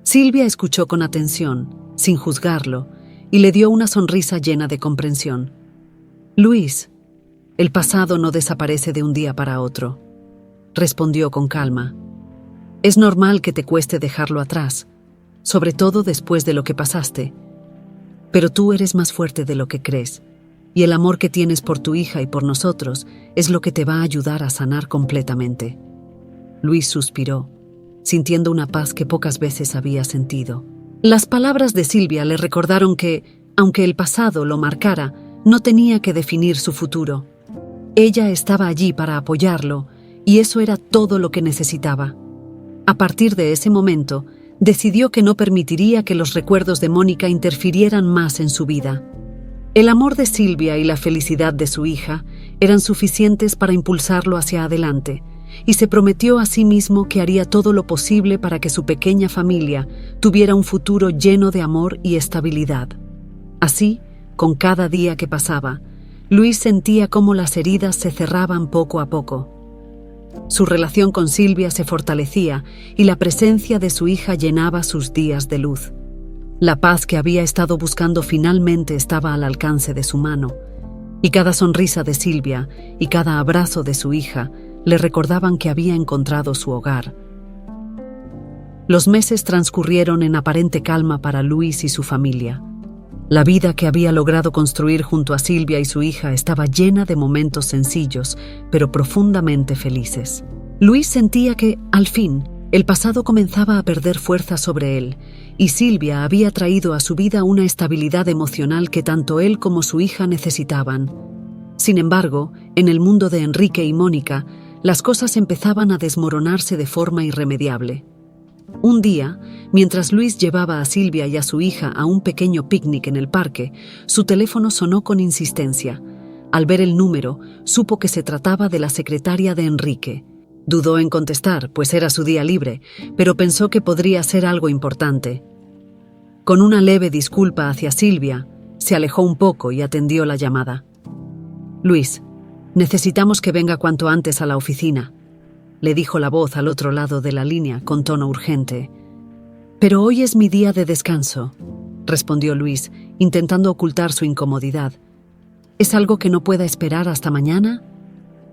Speaker 1: Silvia escuchó con atención, sin juzgarlo, y le dio una sonrisa llena de comprensión. «Luis, el pasado no desaparece de un día para otro», respondió con calma. «Es normal que te cueste dejarlo atrás, sobre todo después de lo que pasaste. Pero tú eres más fuerte de lo que crees, y el amor que tienes por tu hija y por nosotros es lo que te va a ayudar a sanar completamente». Luis suspiró, sintiendo una paz que pocas veces había sentido. Las palabras de Silvia le recordaron que, aunque el pasado lo marcara, no tenía que definir su futuro. Ella estaba allí para apoyarlo, y eso era todo lo que necesitaba. A partir de ese momento, decidió que no permitiría que los recuerdos de Mónica interfirieran más en su vida. El amor de Silvia y la felicidad de su hija eran suficientes para impulsarlo hacia adelante, y se prometió a sí mismo que haría todo lo posible para que su pequeña familia tuviera un futuro lleno de amor y estabilidad. Así, con cada día que pasaba, Luis sentía cómo las heridas se cerraban poco a poco. Su relación con Silvia se fortalecía y la presencia de su hija llenaba sus días de luz. La paz que había estado buscando finalmente estaba al alcance de su mano, y cada sonrisa de Silvia y cada abrazo de su hija le recordaban que había encontrado su hogar. Los meses transcurrieron en aparente calma para Luis y su familia. La vida que había logrado construir junto a Silvia y su hija estaba llena de momentos sencillos, pero profundamente felices. Luis sentía que, al fin, el pasado comenzaba a perder fuerza sobre él, y Silvia había traído a su vida una estabilidad emocional que tanto él como su hija necesitaban. Sin embargo, en el mundo de Enrique y Mónica, las cosas empezaban a desmoronarse de forma irremediable. Un día, mientras Luis llevaba a Silvia y a su hija a un pequeño picnic en el parque, su teléfono sonó con insistencia. Al ver el número, supo que se trataba de la secretaria de Enrique. Dudó en contestar, pues era su día libre, pero pensó que podría ser algo importante. Con una leve disculpa hacia Silvia, se alejó un poco y atendió la llamada. «Luis, necesitamos que venga cuanto antes a la oficina», le dijo la voz al otro lado de la línea con tono urgente. «Pero hoy es mi día de descanso», respondió Luis, intentando ocultar su incomodidad. «¿Es algo que no pueda esperar hasta mañana?»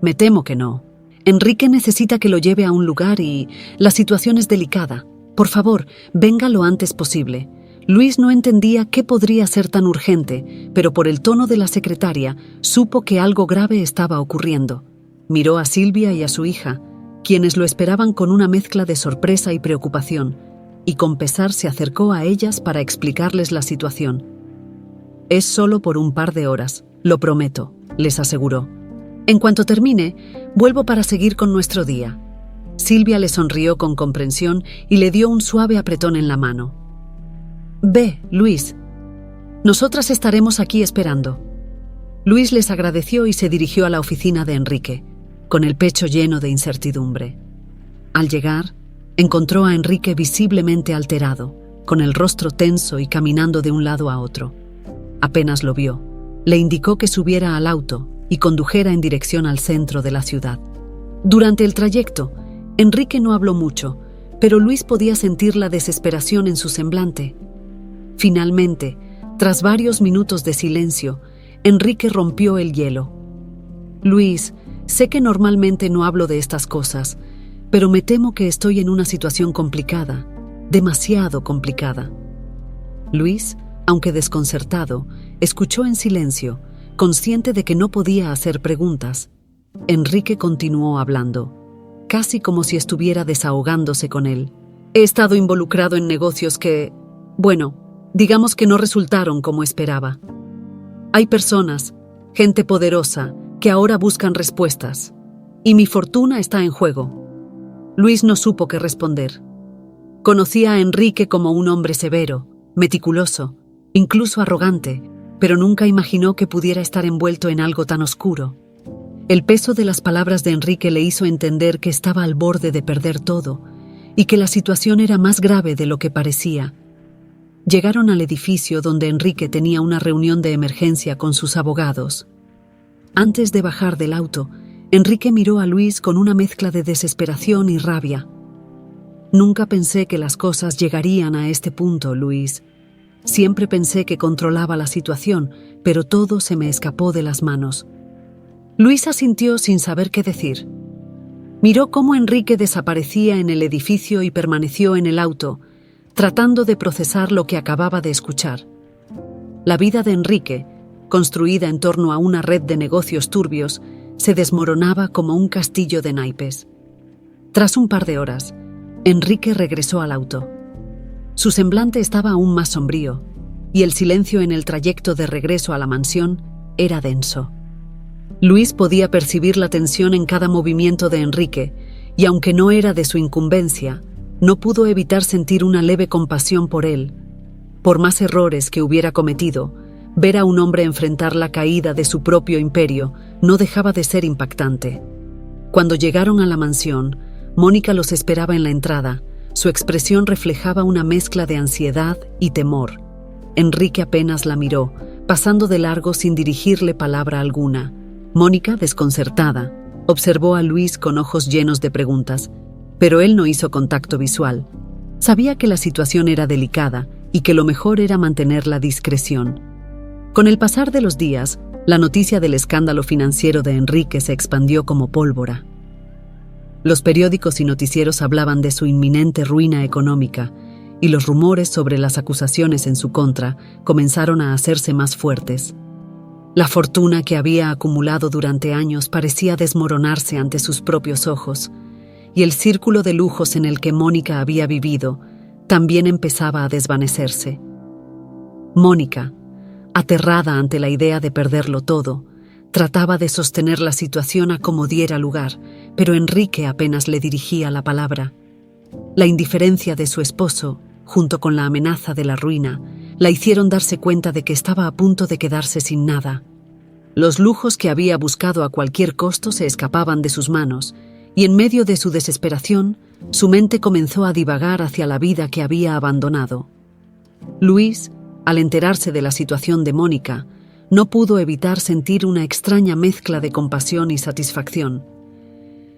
Speaker 1: «Me temo que no. Enrique necesita que lo lleve a un lugar y la situación es delicada. Por favor, venga lo antes posible». Luis no entendía qué podría ser tan urgente, pero por el tono de la secretaria supo que algo grave estaba ocurriendo. Miró a Silvia y a su hija, quienes lo esperaban con una mezcla de sorpresa y preocupación, y con pesar se acercó a ellas para explicarles la situación. «Es solo por un par de horas, lo prometo», les aseguró. «En cuanto termine, vuelvo para seguir con nuestro día». Silvia le sonrió con comprensión y le dio un suave apretón en la mano. «Ve, Luis. Nosotras estaremos aquí esperando». Luis les agradeció y se dirigió a la oficina de Enrique, con el pecho lleno de incertidumbre. Al llegar, encontró a Enrique visiblemente alterado, con el rostro tenso y caminando de un lado a otro. Apenas lo vio, le indicó que subiera al auto y condujera en dirección al centro de la ciudad. Durante el trayecto, Enrique no habló mucho, pero Luis podía sentir la desesperación en su semblante. Finalmente, tras varios minutos de silencio, Enrique rompió el hielo. «Luis, sé que normalmente no hablo de estas cosas, pero me temo que estoy en una situación complicada, demasiado complicada». Luis, aunque desconcertado, escuchó en silencio, consciente de que no podía hacer preguntas. Enrique continuó hablando, casi como si estuviera desahogándose con él. «He estado involucrado en negocios que, digamos que no resultaron como esperaba. Hay personas, gente poderosa, que ahora buscan respuestas, y mi fortuna está en juego». Luis no supo qué responder. Conocía a Enrique como un hombre severo, meticuloso, incluso arrogante, pero nunca imaginó que pudiera estar envuelto en algo tan oscuro. El peso de las palabras de Enrique le hizo entender que estaba al borde de perder todo, y que la situación era más grave de lo que parecía. Llegaron al edificio donde Enrique tenía una reunión de emergencia con sus abogados. Antes de bajar del auto, Enrique miró a Luis con una mezcla de desesperación y rabia. «Nunca pensé que las cosas llegarían a este punto, Luis. Siempre pensé que controlaba la situación, pero todo se me escapó de las manos». Luis asintió sin saber qué decir. Miró cómo Enrique desaparecía en el edificio y permaneció en el auto, tratando de procesar lo que acababa de escuchar. La vida de Enrique, construida en torno a una red de negocios turbios, se desmoronaba como un castillo de naipes. Tras un par de horas, Enrique regresó al auto. Su semblante estaba aún más sombrío, y el silencio en el trayecto de regreso a la mansión era denso. Luis podía percibir la tensión en cada movimiento de Enrique, y aunque no era de su incumbencia, no pudo evitar sentir una leve compasión por él. Por más errores que hubiera cometido, ver a un hombre enfrentar la caída de su propio imperio no dejaba de ser impactante. Cuando llegaron a la mansión, Mónica los esperaba en la entrada. Su expresión reflejaba una mezcla de ansiedad y temor. Enrique apenas la miró, pasando de largo sin dirigirle palabra alguna. Mónica, desconcertada, observó a Luis con ojos llenos de preguntas, pero él no hizo contacto visual. Sabía que la situación era delicada y que lo mejor era mantener la discreción. Con el pasar de los días, la noticia del escándalo financiero de Enrique se expandió como pólvora. Los periódicos y noticieros hablaban de su inminente ruina económica, y los rumores sobre las acusaciones en su contra comenzaron a hacerse más fuertes. La fortuna que había acumulado durante años parecía desmoronarse ante sus propios ojos, y el círculo de lujos en el que Mónica había vivido también empezaba a desvanecerse. Mónica, aterrada ante la idea de perderlo todo, Trataba de sostener la situación a como diera lugar, pero Enrique apenas le dirigía la palabra. La indiferencia de su esposo, junto con la amenaza de la ruina, la hicieron darse cuenta de que estaba a punto de quedarse sin nada. Los lujos que había buscado a cualquier costo se escapaban de sus manos, y en medio de su desesperación, su mente comenzó a divagar hacia la vida que había abandonado. Luis, al enterarse de la situación de Mónica, no pudo evitar sentir una extraña mezcla de compasión y satisfacción.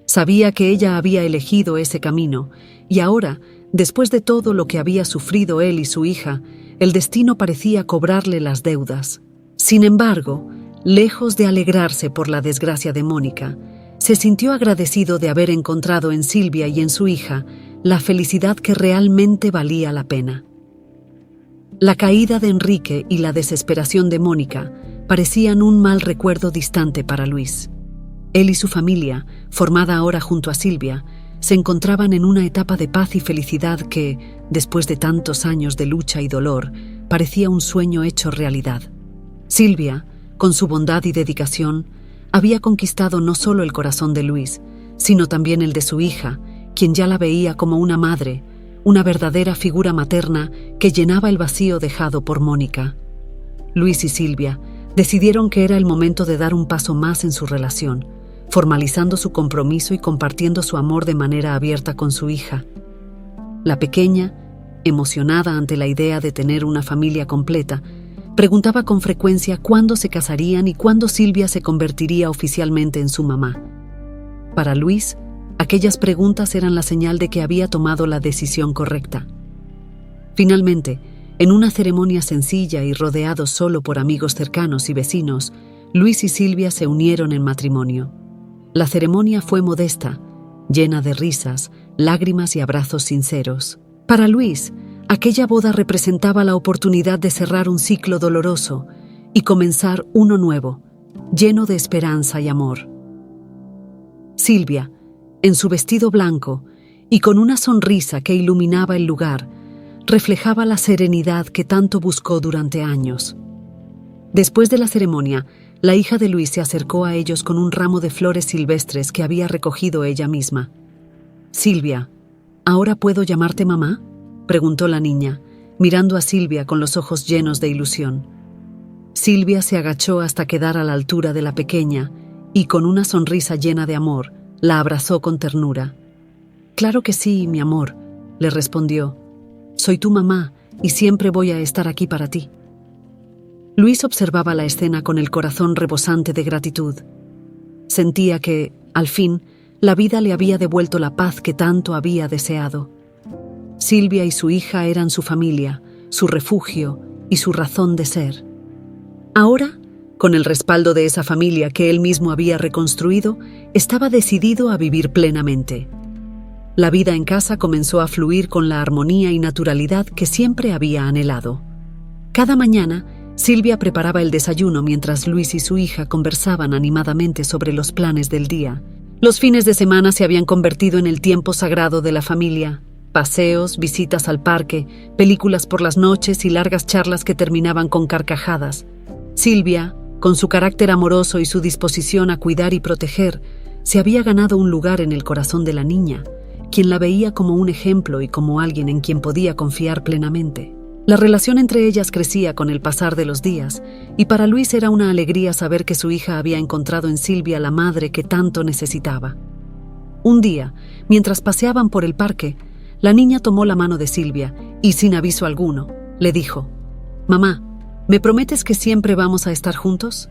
Speaker 1: Sabía que ella había elegido ese camino, y ahora, después de todo lo que había sufrido él y su hija, el destino parecía cobrarle las deudas. Sin embargo, lejos de alegrarse por la desgracia de Mónica, se sintió agradecido de haber encontrado en Silvia y en su hija la felicidad que realmente valía la pena. La caída de Enrique y la desesperación de Mónica parecían un mal recuerdo distante para Luis. Él y su familia, formada ahora junto a Silvia, se encontraban en una etapa de paz y felicidad que, después de tantos años de lucha y dolor, parecía un sueño hecho realidad. Silvia, con su bondad y dedicación, había conquistado no solo el corazón de Luis, sino también el de su hija, quien ya la veía como una madre, una verdadera figura materna que llenaba el vacío dejado por Mónica. Luis y Silvia decidieron que era el momento de dar un paso más en su relación, formalizando su compromiso y compartiendo su amor de manera abierta con su hija. La pequeña, emocionada ante la idea de tener una familia completa, preguntaba con frecuencia cuándo se casarían y cuándo Silvia se convertiría oficialmente en su mamá. Para Luis, aquellas preguntas eran la señal de que había tomado la decisión correcta. Finalmente, en una ceremonia sencilla y rodeados solo por amigos cercanos y vecinos, Luis y Silvia se unieron en matrimonio. La ceremonia fue modesta, llena de risas, lágrimas y abrazos sinceros. Para Luis, aquella boda representaba la oportunidad de cerrar un ciclo doloroso y comenzar uno nuevo, lleno de esperanza y amor. Silvia, en su vestido blanco y con una sonrisa que iluminaba el lugar, reflejaba la serenidad que tanto buscó durante años. Después de la ceremonia, la hija de Luis se acercó a ellos con un ramo de flores silvestres que había recogido ella misma. «Silvia, ¿ahora puedo llamarte mamá?», preguntó la niña, mirando a Silvia con los ojos llenos de ilusión. Silvia se agachó hasta quedar a la altura de la pequeña y, con una sonrisa llena de amor, la abrazó con ternura. «Claro que sí, mi amor», le respondió. «Soy tu mamá y siempre voy a estar aquí para ti». Luis observaba la escena con el corazón rebosante de gratitud. Sentía que, al fin, la vida le había devuelto la paz que tanto había deseado. Silvia y su hija eran su familia, su refugio y su razón de ser. Ahora, con el respaldo de esa familia que él mismo había reconstruido, estaba decidido a vivir plenamente. La vida en casa comenzó a fluir con la armonía y naturalidad que siempre había anhelado. Cada mañana, Silvia preparaba el desayuno mientras Luis y su hija conversaban animadamente sobre los planes del día. Los fines de semana se habían convertido en el tiempo sagrado de la familia. Paseos, visitas al parque, películas por las noches y largas charlas que terminaban con carcajadas. Silvia, con su carácter amoroso y su disposición a cuidar y proteger, se había ganado un lugar en el corazón de la niña, quien la veía como un ejemplo y como alguien en quien podía confiar plenamente. La relación entre ellas crecía con el pasar de los días, y para Luis era una alegría saber que su hija había encontrado en Silvia la madre que tanto necesitaba. Un día, mientras paseaban por el parque, la niña tomó la mano de Silvia y, sin aviso alguno, le dijo: «Mamá, ¿me prometes que siempre vamos a estar juntos?».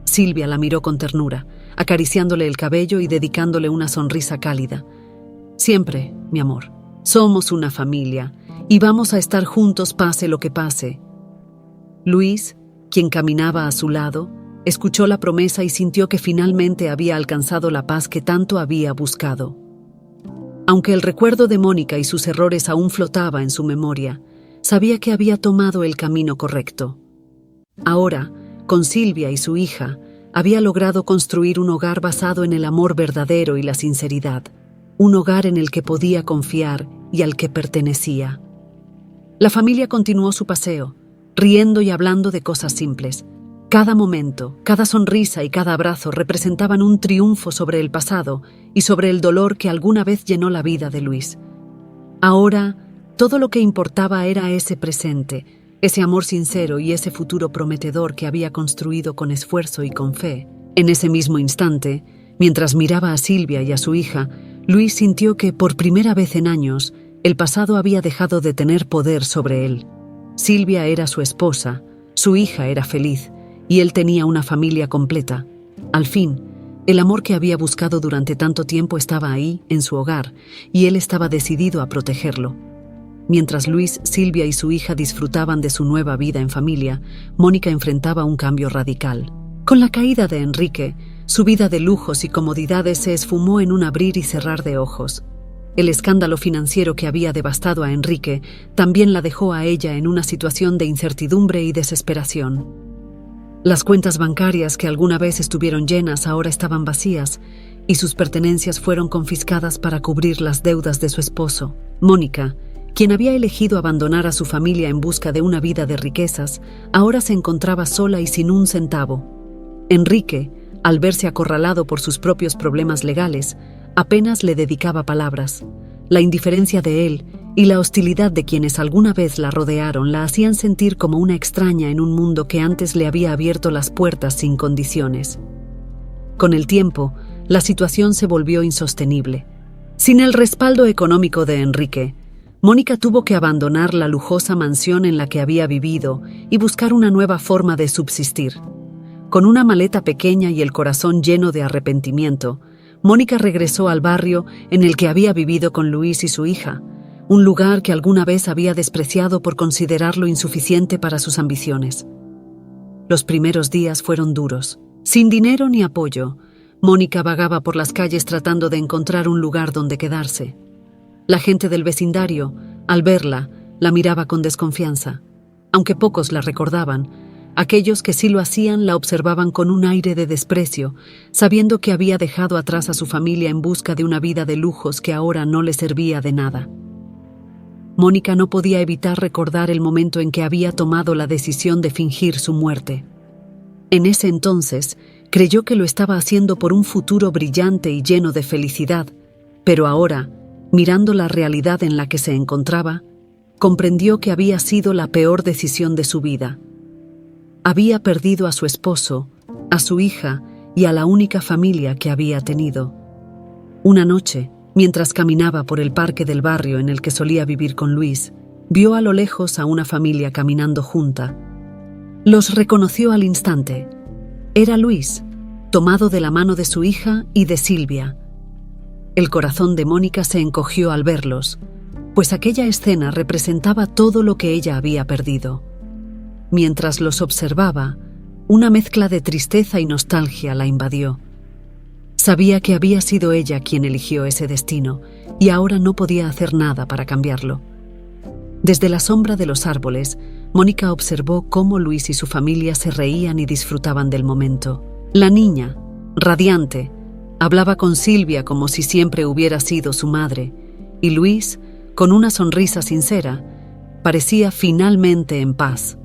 Speaker 1: Silvia la miró con ternura, acariciándole el cabello y dedicándole una sonrisa cálida. «Siempre, mi amor. Somos una familia y vamos a estar juntos pase lo que pase». Luis, quien caminaba a su lado, escuchó la promesa y sintió que finalmente había alcanzado la paz que tanto había buscado. Aunque el recuerdo de Mónica y sus errores aún flotaba en su memoria, sabía que había tomado el camino correcto. Ahora, con Silvia y su hija, había logrado construir un hogar basado en el amor verdadero y la sinceridad, un hogar en el que podía confiar y al que pertenecía. La familia continuó su paseo, riendo y hablando de cosas simples. Cada momento, cada sonrisa y cada abrazo representaban un triunfo sobre el pasado y sobre el dolor que alguna vez llenó la vida de Luis. Ahora, todo lo que importaba era ese presente, ese amor sincero y ese futuro prometedor que había construido con esfuerzo y con fe. En ese mismo instante, mientras miraba a Silvia y a su hija, Luis sintió que, por primera vez en años, el pasado había dejado de tener poder sobre él. Silvia era su esposa, su hija era feliz, y él tenía una familia completa. Al fin, el amor que había buscado durante tanto tiempo estaba ahí, en su hogar, y él estaba decidido a protegerlo. Mientras Luis, Silvia y su hija disfrutaban de su nueva vida en familia, Mónica enfrentaba un cambio radical. Con la caída de Enrique, su vida de lujos y comodidades se esfumó en un abrir y cerrar de ojos. El escándalo financiero que había devastado a Enrique también la dejó a ella en una situación de incertidumbre y desesperación. Las cuentas bancarias que alguna vez estuvieron llenas ahora estaban vacías y sus pertenencias fueron confiscadas para cubrir las deudas de su esposo. Mónica, quien había elegido abandonar a su familia en busca de una vida de riquezas, ahora se encontraba sola y sin un centavo. Enrique, al verse acorralado por sus propios problemas legales, apenas le dedicaba palabras. La indiferencia de él y la hostilidad de quienes alguna vez la rodearon la hacían sentir como una extraña en un mundo que antes le había abierto las puertas sin condiciones. Con el tiempo, la situación se volvió insostenible. Sin el respaldo económico de Enrique, Mónica tuvo que abandonar la lujosa mansión en la que había vivido y buscar una nueva forma de subsistir. Con una maleta pequeña y el corazón lleno de arrepentimiento, Mónica regresó al barrio en el que había vivido con Luis y su hija, un lugar que alguna vez había despreciado por considerarlo insuficiente para sus ambiciones. Los primeros días fueron duros. Sin dinero ni apoyo, Mónica vagaba por las calles tratando de encontrar un lugar donde quedarse. La gente del vecindario, al verla, la miraba con desconfianza. Aunque pocos la recordaban, aquellos que sí lo hacían la observaban con un aire de desprecio, sabiendo que había dejado atrás a su familia en busca de una vida de lujos que ahora no le servía de nada. Mónica no podía evitar recordar el momento en que había tomado la decisión de fingir su muerte. En ese entonces, creyó que lo estaba haciendo por un futuro brillante y lleno de felicidad, pero ahora, mirando la realidad en la que se encontraba, comprendió que había sido la peor decisión de su vida. Había perdido a su esposo, a su hija y a la única familia que había tenido. Una noche, mientras caminaba por el parque del barrio en el que solía vivir con Luis, vio a lo lejos a una familia caminando junta. Los reconoció al instante. Era Luis, tomado de la mano de su hija y de Silvia. El corazón de Mónica se encogió al verlos, pues aquella escena representaba todo lo que ella había perdido. Mientras los observaba, una mezcla de tristeza y nostalgia la invadió. Sabía que había sido ella quien eligió ese destino, y ahora no podía hacer nada para cambiarlo. Desde la sombra de los árboles, Mónica observó cómo Luis y su familia se reían y disfrutaban del momento. La niña, radiante, hablaba con Silvia como si siempre hubiera sido su madre, y Luis, con una sonrisa sincera, parecía finalmente en paz.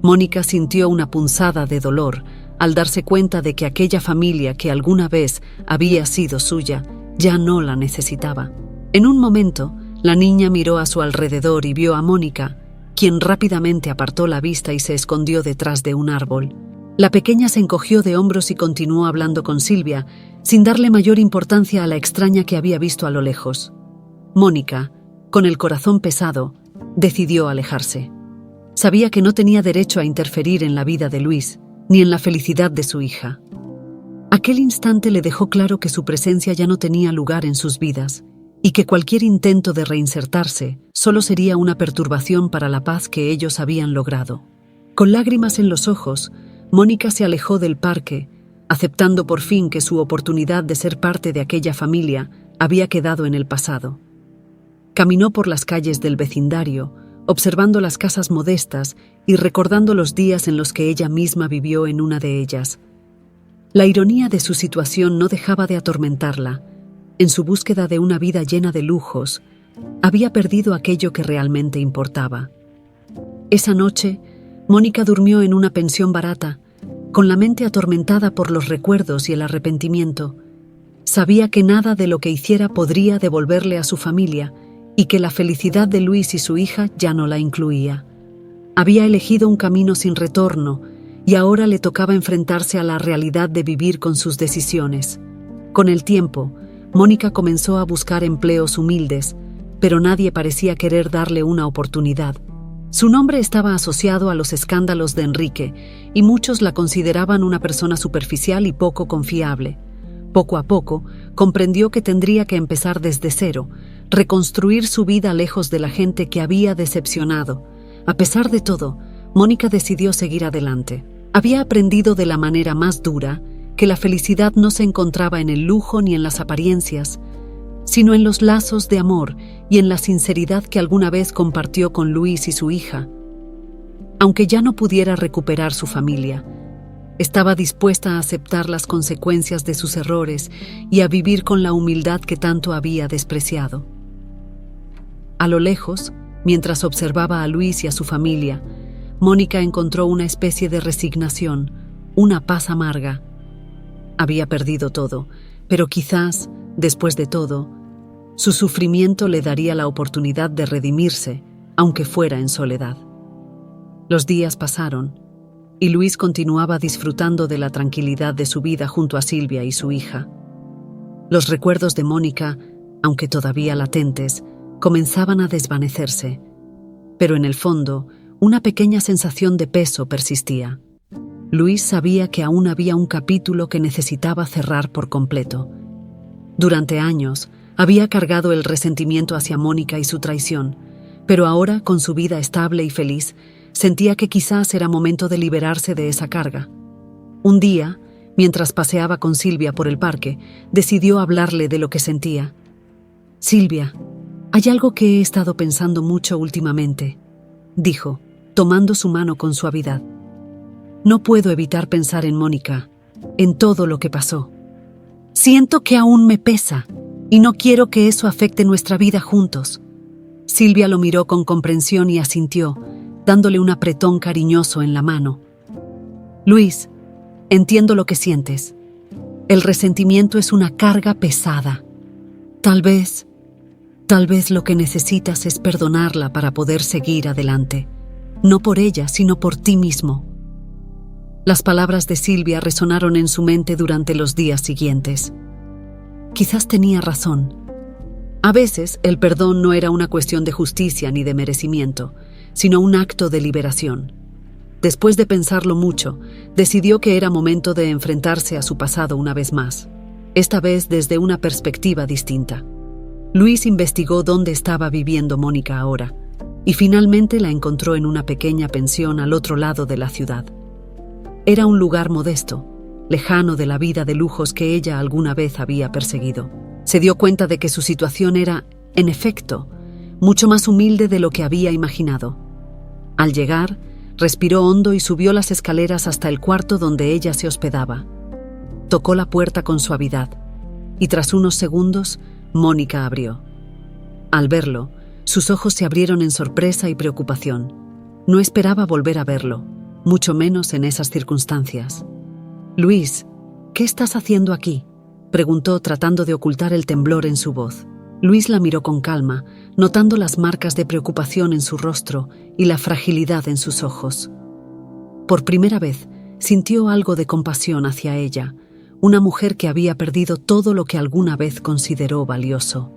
Speaker 1: Mónica sintió una punzada de dolor al darse cuenta de que aquella familia que alguna vez había sido suya ya no la necesitaba. En un momento, la niña miró a su alrededor y vio a Mónica, quien rápidamente apartó la vista y se escondió detrás de un árbol. La pequeña se encogió de hombros y continuó hablando con Silvia, sin darle mayor importancia a la extraña que había visto a lo lejos. Mónica, con el corazón pesado, decidió alejarse. Sabía que no tenía derecho a interferir en la vida de Luis, ni en la felicidad de su hija. Aquel instante le dejó claro que su presencia ya no tenía lugar en sus vidas, y que cualquier intento de reinsertarse solo sería una perturbación para la paz que ellos habían logrado. Con lágrimas en los ojos, Mónica se alejó del parque, aceptando por fin que su oportunidad de ser parte de aquella familia había quedado en el pasado. Caminó por las calles del vecindario, observando las casas modestas y recordando los días en los que ella misma vivió en una de ellas. La ironía de su situación no dejaba de atormentarla. En su búsqueda de una vida llena de lujos, había perdido aquello que realmente importaba. Esa noche, Mónica durmió en una pensión barata, con la mente atormentada por los recuerdos y el arrepentimiento. Sabía que nada de lo que hiciera podría devolverle a su familia y que la felicidad de Luis y su hija ya no la incluía. Había elegido un camino sin retorno y ahora le tocaba enfrentarse a la realidad de vivir con sus decisiones. Con el tiempo, Mónica comenzó a buscar empleos humildes, pero nadie parecía querer darle una oportunidad. Su nombre estaba asociado a los escándalos de Enrique y muchos la consideraban una persona superficial y poco confiable. Poco a poco, comprendió que tendría que empezar desde cero, reconstruir su vida lejos de la gente que había decepcionado. A pesar de todo, Mónica decidió seguir adelante. Había aprendido de la manera más dura que la felicidad no se encontraba en el lujo ni en las apariencias, sino en los lazos de amor y en la sinceridad que alguna vez compartió con Luis y su hija. Aunque ya no pudiera recuperar su familia, estaba dispuesta a aceptar las consecuencias de sus errores y a vivir con la humildad que tanto había despreciado. A lo lejos, mientras observaba a Luis y a su familia, Mónica encontró una especie de resignación, una paz amarga. Había perdido todo, pero quizás, después de todo, su sufrimiento le daría la oportunidad de redimirse, aunque fuera en soledad. Los días pasaron, y Luis continuaba disfrutando de la tranquilidad de su vida junto a Silvia y su hija. Los recuerdos de Mónica, aunque todavía latentes, comenzaban a desvanecerse, pero en el fondo, una pequeña sensación de peso persistía. Luis sabía que aún había un capítulo que necesitaba cerrar por completo. Durante años, había cargado el resentimiento hacia Mónica y su traición, pero ahora, con su vida estable y feliz, sentía que quizás era momento de liberarse de esa carga. Un día, mientras paseaba con Silvia por el parque, decidió hablarle de lo que sentía. «Silvia, hay algo que he estado pensando mucho últimamente», dijo, tomando su mano con suavidad. «No puedo evitar pensar en Mónica, en todo lo que pasó. Siento que aún me pesa y no quiero que eso afecte nuestra vida juntos». Silvia lo miró con comprensión y asintió, dándole un apretón cariñoso en la mano. «Luis, entiendo lo que sientes. El resentimiento es una carga pesada. Tal vez lo que necesitas es perdonarla para poder seguir adelante. No por ella, sino por ti mismo». Las palabras de Silvia resonaron en su mente durante los días siguientes. Quizás tenía razón. A veces, el perdón no era una cuestión de justicia ni de merecimiento, sino un acto de liberación. Después de pensarlo mucho, decidió que era momento de enfrentarse a su pasado una vez más, esta vez desde una perspectiva distinta. Luis investigó dónde estaba viviendo Mónica ahora, y finalmente la encontró en una pequeña pensión al otro lado de la ciudad. Era un lugar modesto, lejano de la vida de lujos que ella alguna vez había perseguido. Se dio cuenta de que su situación era, en efecto, mucho más humilde de lo que había imaginado. Al llegar, respiró hondo y subió las escaleras hasta el cuarto donde ella se hospedaba. Tocó la puerta con suavidad, y tras unos segundos, Mónica abrió. Al verlo, sus ojos se abrieron en sorpresa y preocupación. No esperaba volver a verlo, mucho menos en esas circunstancias. «Luis, ¿qué estás haciendo aquí?», preguntó tratando de ocultar el temblor en su voz. Luis la miró con calma, notando las marcas de preocupación en su rostro y la fragilidad en sus ojos. Por primera vez, sintió algo de compasión hacia ella, una mujer que había perdido todo lo que alguna vez consideró valioso.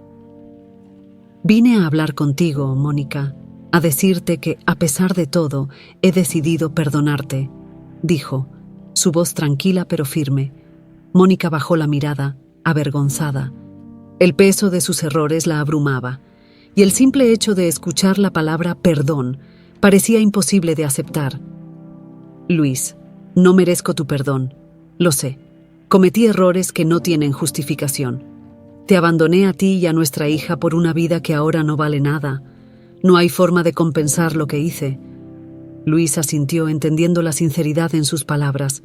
Speaker 1: «Vine a hablar contigo, Mónica, a decirte que, a pesar de todo, he decidido perdonarte», dijo, su voz tranquila pero firme. Mónica bajó la mirada, avergonzada. El peso de sus errores la abrumaba, y el simple hecho de escuchar la palabra perdón parecía imposible de aceptar. «Luis, no merezco tu perdón, lo sé. Cometí errores que no tienen justificación. Te abandoné a ti y a nuestra hija por una vida que ahora no vale nada. No hay forma de compensar lo que hice». Luis asintió, entendiendo la sinceridad en sus palabras.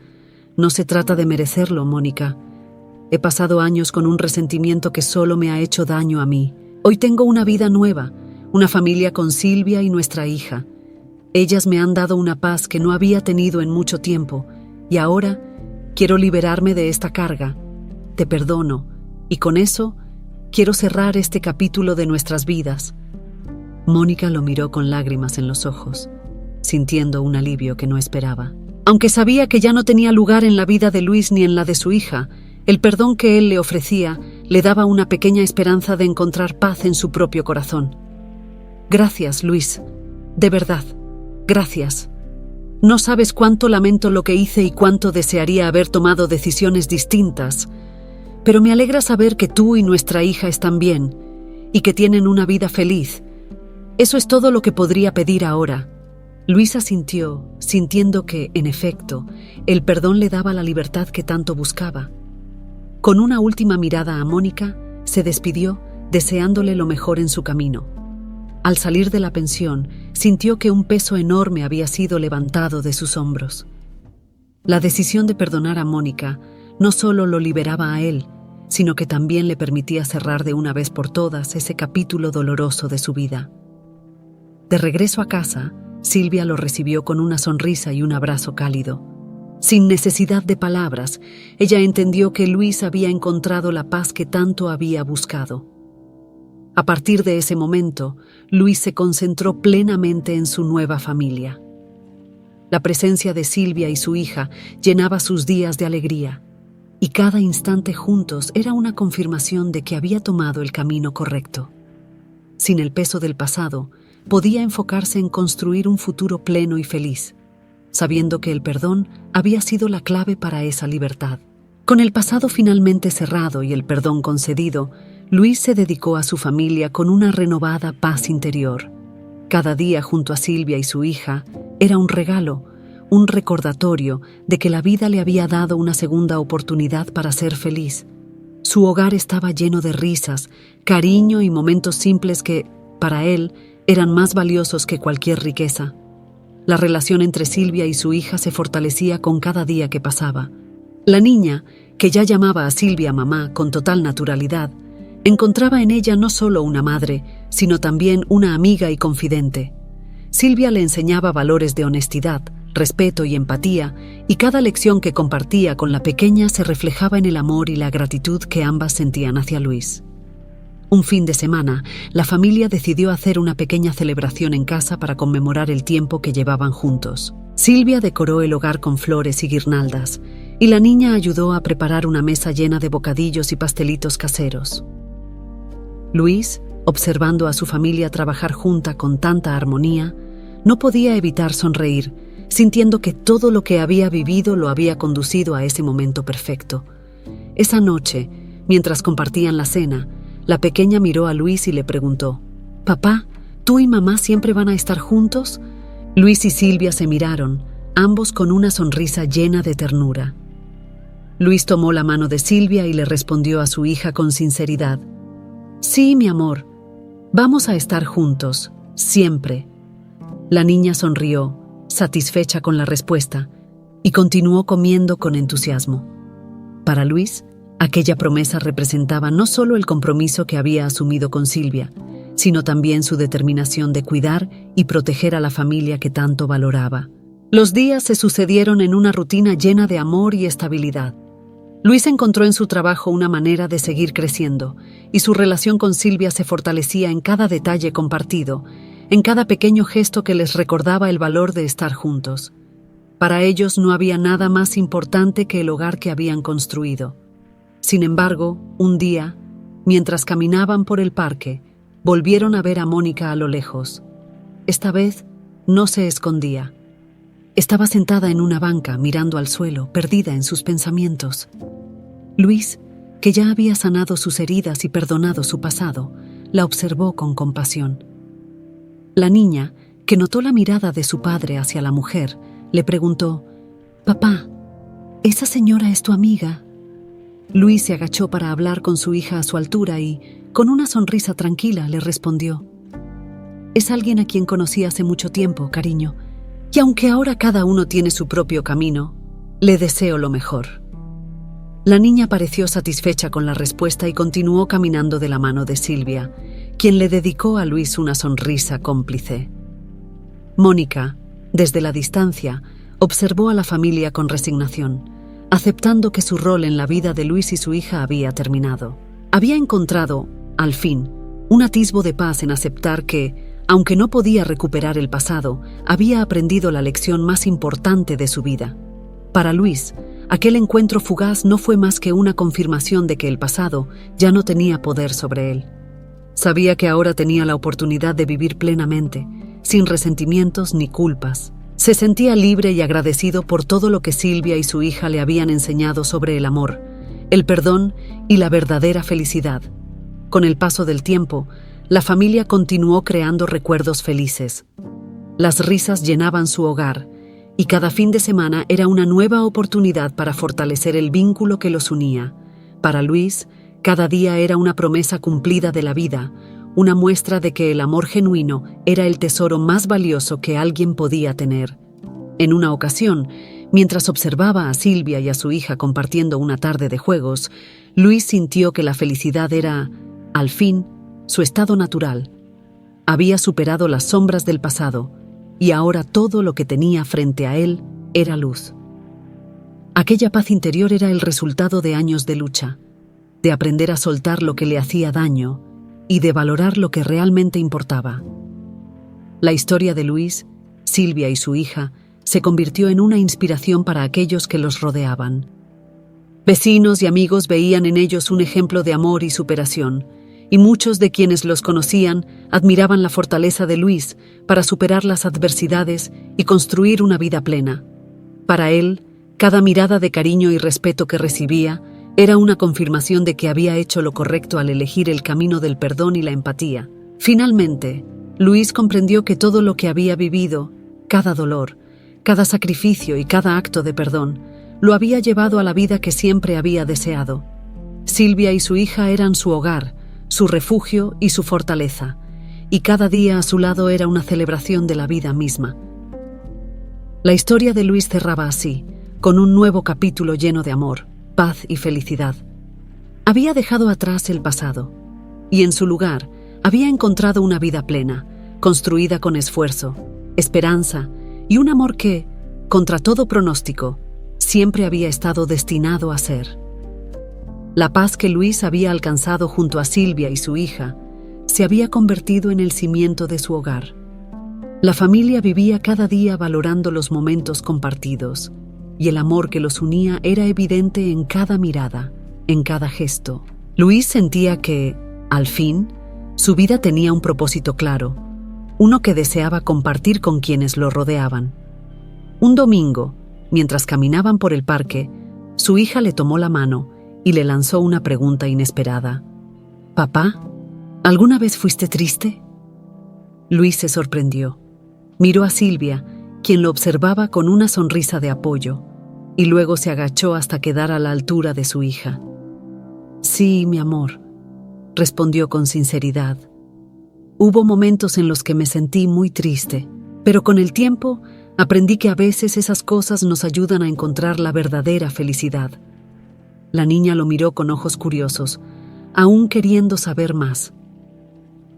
Speaker 1: «No se trata de merecerlo, Mónica. He pasado años con un resentimiento que solo me ha hecho daño a mí. Hoy tengo una vida nueva, una familia con Silvia y nuestra hija. Ellas me han dado una paz que no había tenido en mucho tiempo, y ahora quiero liberarme de esta carga. Te perdono, y con eso quiero cerrar este capítulo de nuestras vidas». Mónica lo miró con lágrimas en los ojos, sintiendo un alivio que no esperaba. Aunque sabía que ya no tenía lugar en la vida de Luis ni en la de su hija, el perdón que él le ofrecía le daba una pequeña esperanza de encontrar paz en su propio corazón. «Gracias, Luis. De verdad, gracias. No sabes cuánto lamento lo que hice y cuánto desearía haber tomado decisiones distintas, pero me alegra saber que tú y nuestra hija están bien y que tienen una vida feliz. Eso es todo lo que podría pedir ahora». Luis asintió, sintiendo que, en efecto, el perdón le daba la libertad que tanto buscaba. Con una última mirada a Mónica, se despidió, deseándole lo mejor en su camino. Al salir de la pensión, sintió que un peso enorme había sido levantado de sus hombros. La decisión de perdonar a Mónica no solo lo liberaba a él, sino que también le permitía cerrar de una vez por todas ese capítulo doloroso de su vida. De regreso a casa, Silvia lo recibió con una sonrisa y un abrazo cálido. Sin necesidad de palabras, ella entendió que Luis había encontrado la paz que tanto había buscado. A partir de ese momento, Luis se concentró plenamente en su nueva familia. La presencia de Silvia y su hija llenaba sus días de alegría, y cada instante juntos era una confirmación de que había tomado el camino correcto. Sin el peso del pasado, podía enfocarse en construir un futuro pleno y feliz, sabiendo que el perdón había sido la clave para esa libertad. Con el pasado finalmente cerrado y el perdón concedido, Luis se dedicó a su familia con una renovada paz interior. Cada día junto a Silvia y su hija era un regalo, un recordatorio de que la vida le había dado una segunda oportunidad para ser feliz. Su hogar estaba lleno de risas, cariño y momentos simples que, para él, eran más valiosos que cualquier riqueza. La relación entre Silvia y su hija se fortalecía con cada día que pasaba. La niña, que ya llamaba a Silvia mamá con total naturalidad, encontraba en ella no solo una madre, sino también una amiga y confidente. Silvia le enseñaba valores de honestidad, respeto y empatía, y cada lección que compartía con la pequeña se reflejaba en el amor y la gratitud que ambas sentían hacia Luis. Un fin de semana, la familia decidió hacer una pequeña celebración en casa para conmemorar el tiempo que llevaban juntos. Silvia decoró el hogar con flores y guirnaldas, y la niña ayudó a preparar una mesa llena de bocadillos y pastelitos caseros. Luis, observando a su familia trabajar junta con tanta armonía, no podía evitar sonreír, sintiendo que todo lo que había vivido lo había conducido a ese momento perfecto. Esa noche, mientras compartían la cena, la pequeña miró a Luis y le preguntó: «Papá, ¿tú y mamá siempre van a estar juntos?». Luis y Silvia se miraron, ambos con una sonrisa llena de ternura. Luis tomó la mano de Silvia y le respondió a su hija con sinceridad: «Sí, mi amor, vamos a estar juntos, siempre». La niña sonrió, satisfecha con la respuesta, y continuó comiendo con entusiasmo. Para Luis, aquella promesa representaba no solo el compromiso que había asumido con Silvia, sino también su determinación de cuidar y proteger a la familia que tanto valoraba. Los días se sucedieron en una rutina llena de amor y estabilidad. Luis encontró en su trabajo una manera de seguir creciendo, y su relación con Silvia se fortalecía en cada detalle compartido, en cada pequeño gesto que les recordaba el valor de estar juntos. Para ellos no había nada más importante que el hogar que habían construido. Sin embargo, un día, mientras caminaban por el parque, volvieron a ver a Mónica a lo lejos. Esta vez no se escondía. Estaba sentada en una banca, mirando al suelo, perdida en sus pensamientos. Luis, que ya había sanado sus heridas y perdonado su pasado, la observó con compasión. La niña, que notó la mirada de su padre hacia la mujer, le preguntó: «Papá, ¿esa señora es tu amiga?». Luis se agachó para hablar con su hija a su altura y, con una sonrisa tranquila, le respondió: «Es alguien a quien conocí hace mucho tiempo, cariño, y aunque ahora cada uno tiene su propio camino, le deseo lo mejor». La niña pareció satisfecha con la respuesta y continuó caminando de la mano de Silvia, quien le dedicó a Luis una sonrisa cómplice. Mónica, desde la distancia, Observó a la familia con resignación, aceptando que su rol en la vida de Luis y su hija había terminado. Había encontrado, al fin, un atisbo de paz en aceptar que, aunque no podía recuperar el pasado, había aprendido la lección más importante de su vida. Para Luis, aquel encuentro fugaz no fue más que una confirmación de que el pasado ya no tenía poder sobre él. Sabía que ahora tenía la oportunidad de vivir plenamente, sin resentimientos ni culpas. Se sentía libre y agradecido por todo lo que Silvia y su hija le habían enseñado sobre el amor, el perdón y la verdadera felicidad. Con el paso del tiempo, la familia continuó creando recuerdos felices. Las risas llenaban su hogar, y cada fin de semana era una nueva oportunidad para fortalecer el vínculo que los unía. Para Luis, cada día era una promesa cumplida de la vida, una muestra de que el amor genuino era el tesoro más valioso que alguien podía tener. En una ocasión, mientras observaba a Silvia y a su hija compartiendo una tarde de juegos, Luis sintió que la felicidad era, al fin, su estado natural. Había superado las sombras del pasado, y ahora todo lo que tenía frente a él era luz. Aquella paz interior era el resultado de años de lucha, de aprender a soltar lo que le hacía daño y de valorar lo que realmente importaba. La historia de Luis, Silvia y su hija se convirtió en una inspiración para aquellos que los rodeaban. Vecinos y amigos veían en ellos un ejemplo de amor y superación, y muchos de quienes los conocían admiraban la fortaleza de Luis para superar las adversidades y construir una vida plena. Para él, cada mirada de cariño y respeto que recibía era una confirmación de que había hecho lo correcto al elegir el camino del perdón y la empatía. Finalmente, Luis comprendió que todo lo que había vivido, cada dolor, cada sacrificio y cada acto de perdón, lo había llevado a la vida que siempre había deseado. Silvia y su hija eran su hogar, su refugio y su fortaleza, y cada día a su lado era una celebración de la vida misma. La historia de Luis cerraba así, con un nuevo capítulo lleno de amor, paz y felicidad. Había dejado atrás el pasado, y en su lugar había encontrado una vida plena, construida con esfuerzo, esperanza y un amor que, contra todo pronóstico, siempre había estado destinado a ser. La paz que Luis había alcanzado junto a Silvia y su hija se había convertido en el cimiento de su hogar. La familia vivía cada día valorando los momentos compartidos, y el amor que los unía era evidente en cada mirada, en cada gesto. Luis sentía que, al fin, su vida tenía un propósito claro, uno que deseaba compartir con quienes lo rodeaban. Un domingo, mientras caminaban por el parque, su hija le tomó la mano y le lanzó una pregunta inesperada. «Papá, ¿alguna vez fuiste triste?» Luis se sorprendió. Miró a Silvia, quien lo observaba con una sonrisa de apoyo, y luego se agachó hasta quedar a la altura de su hija. «Sí, mi amor», respondió con sinceridad. «Hubo momentos en los que me sentí muy triste, pero con el tiempo aprendí que a veces esas cosas nos ayudan a encontrar la verdadera felicidad». La niña lo miró con ojos curiosos, aún queriendo saber más.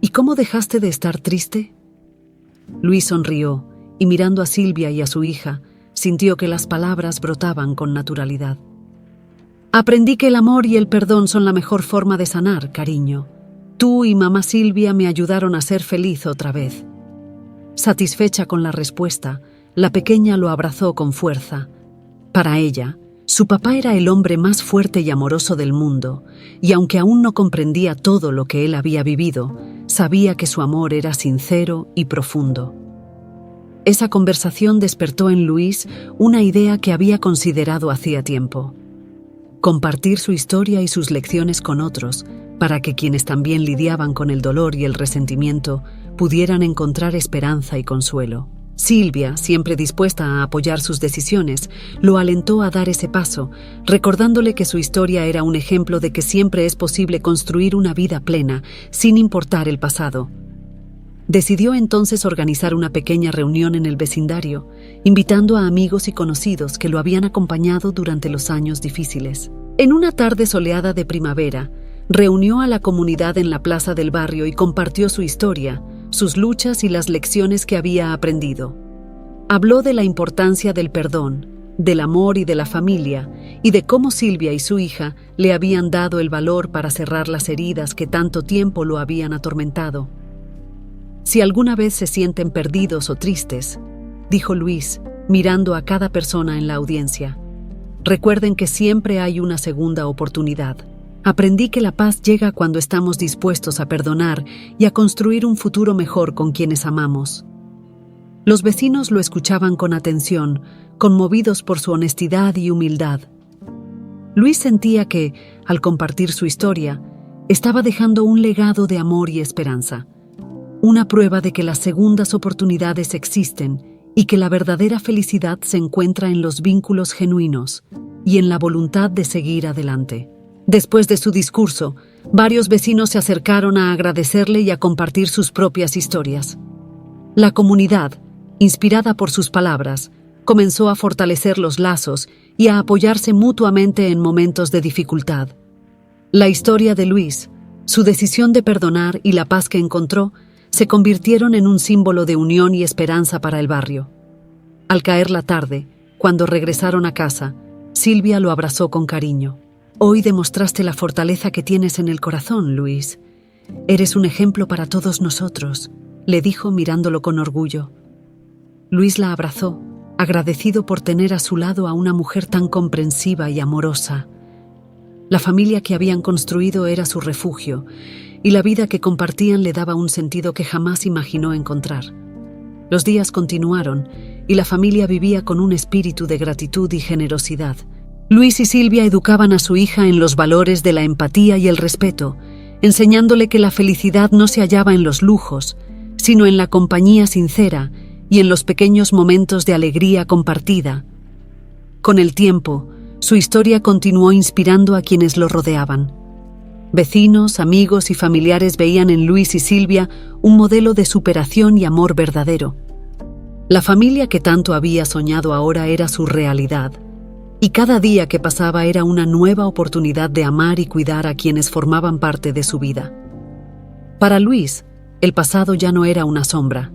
Speaker 1: «¿Y cómo dejaste de estar triste?» Luis sonrió y mirando a Silvia y a su hija, sintió que las palabras brotaban con naturalidad. «Aprendí que el amor y el perdón son la mejor forma de sanar, cariño. Tú y mamá Silvia me ayudaron a ser feliz otra vez». Satisfecha con la respuesta, la pequeña lo abrazó con fuerza. Para ella, su papá era el hombre más fuerte y amoroso del mundo, y aunque aún no comprendía todo lo que él había vivido, sabía que su amor era sincero y profundo. Esa conversación despertó en Luis una idea que había considerado hacía tiempo: compartir su historia y sus lecciones con otros, para que quienes también lidiaban con el dolor y el resentimiento pudieran encontrar esperanza y consuelo. Silvia, siempre dispuesta a apoyar sus decisiones, lo alentó a dar ese paso, recordándole que su historia era un ejemplo de que siempre es posible construir una vida plena, sin importar el pasado. Decidió entonces organizar una pequeña reunión en el vecindario, invitando a amigos y conocidos que lo habían acompañado durante los años difíciles. En una tarde soleada de primavera, reunió a la comunidad en la plaza del barrio y compartió su historia, sus luchas y las lecciones que había aprendido. Habló de la importancia del perdón, del amor y de la familia, y de cómo Silvia y su hija le habían dado el valor para cerrar las heridas que tanto tiempo lo habían atormentado. Si alguna vez se sienten perdidos o tristes, dijo Luis, mirando a cada persona en la audiencia, recuerden que siempre hay una segunda oportunidad. Aprendí que la paz llega cuando estamos dispuestos a perdonar y a construir un futuro mejor con quienes amamos. Los vecinos lo escuchaban con atención, conmovidos por su honestidad y humildad. Luis sentía que, al compartir su historia, estaba dejando un legado de amor y esperanza, una prueba de que las segundas oportunidades existen y que la verdadera felicidad se encuentra en los vínculos genuinos y en la voluntad de seguir adelante. Después de su discurso, varios vecinos se acercaron a agradecerle y a compartir sus propias historias. La comunidad, inspirada por sus palabras, comenzó a fortalecer los lazos y a apoyarse mutuamente en momentos de dificultad. La historia de Luis, su decisión de perdonar y la paz que encontró, se convirtieron en un símbolo de unión y esperanza para el barrio. Al caer la tarde, cuando regresaron a casa, Silvia lo abrazó con cariño. Hoy demostraste la fortaleza que tienes en el corazón, Luis. Eres un ejemplo para todos nosotros, le dijo mirándolo con orgullo. Luis la abrazó, agradecido por tener a su lado a una mujer tan comprensiva y amorosa. La familia que habían construido era su refugio, y la vida que compartían le daba un sentido que jamás imaginó encontrar. Los días continuaron, y la familia vivía con un espíritu de gratitud y generosidad. Luis y Silvia educaban a su hija en los valores de la empatía y el respeto, enseñándole que la felicidad no se hallaba en los lujos, sino en la compañía sincera y en los pequeños momentos de alegría compartida. Con el tiempo, su historia continuó inspirando a quienes lo rodeaban. Vecinos, amigos y familiares veían en Luis y Silvia un modelo de superación y amor verdadero. La familia que tanto había soñado ahora era su realidad, y cada día que pasaba era una nueva oportunidad de amar y cuidar a quienes formaban parte de su vida. Para Luis, el pasado ya no era una sombra.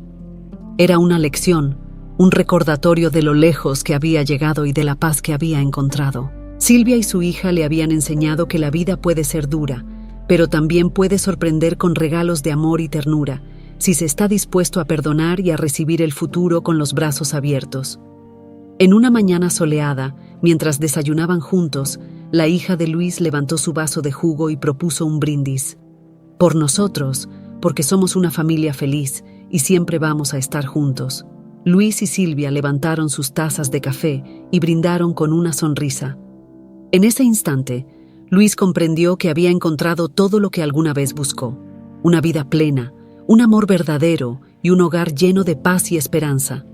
Speaker 1: Era una lección, un recordatorio de lo lejos que había llegado y de la paz que había encontrado. Silvia y su hija le habían enseñado que la vida puede ser dura, pero también puede sorprender con regalos de amor y ternura, si se está dispuesto a perdonar y a recibir el futuro con los brazos abiertos. En una mañana soleada, mientras desayunaban juntos, la hija de Luis levantó su vaso de jugo y propuso un brindis. Por nosotros, porque somos una familia feliz y siempre vamos a estar juntos. Luis y Silvia levantaron sus tazas de café y brindaron con una sonrisa. En ese instante, Luis comprendió que había encontrado todo lo que alguna vez buscó: una vida plena, un amor verdadero y un hogar lleno de paz y esperanza.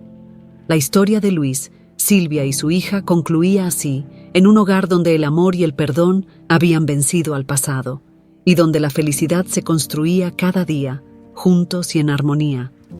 Speaker 1: La historia de Luis, Silvia y su hija concluía así, en un hogar donde el amor y el perdón habían vencido al pasado, y donde la felicidad se construía cada día, juntos y en armonía.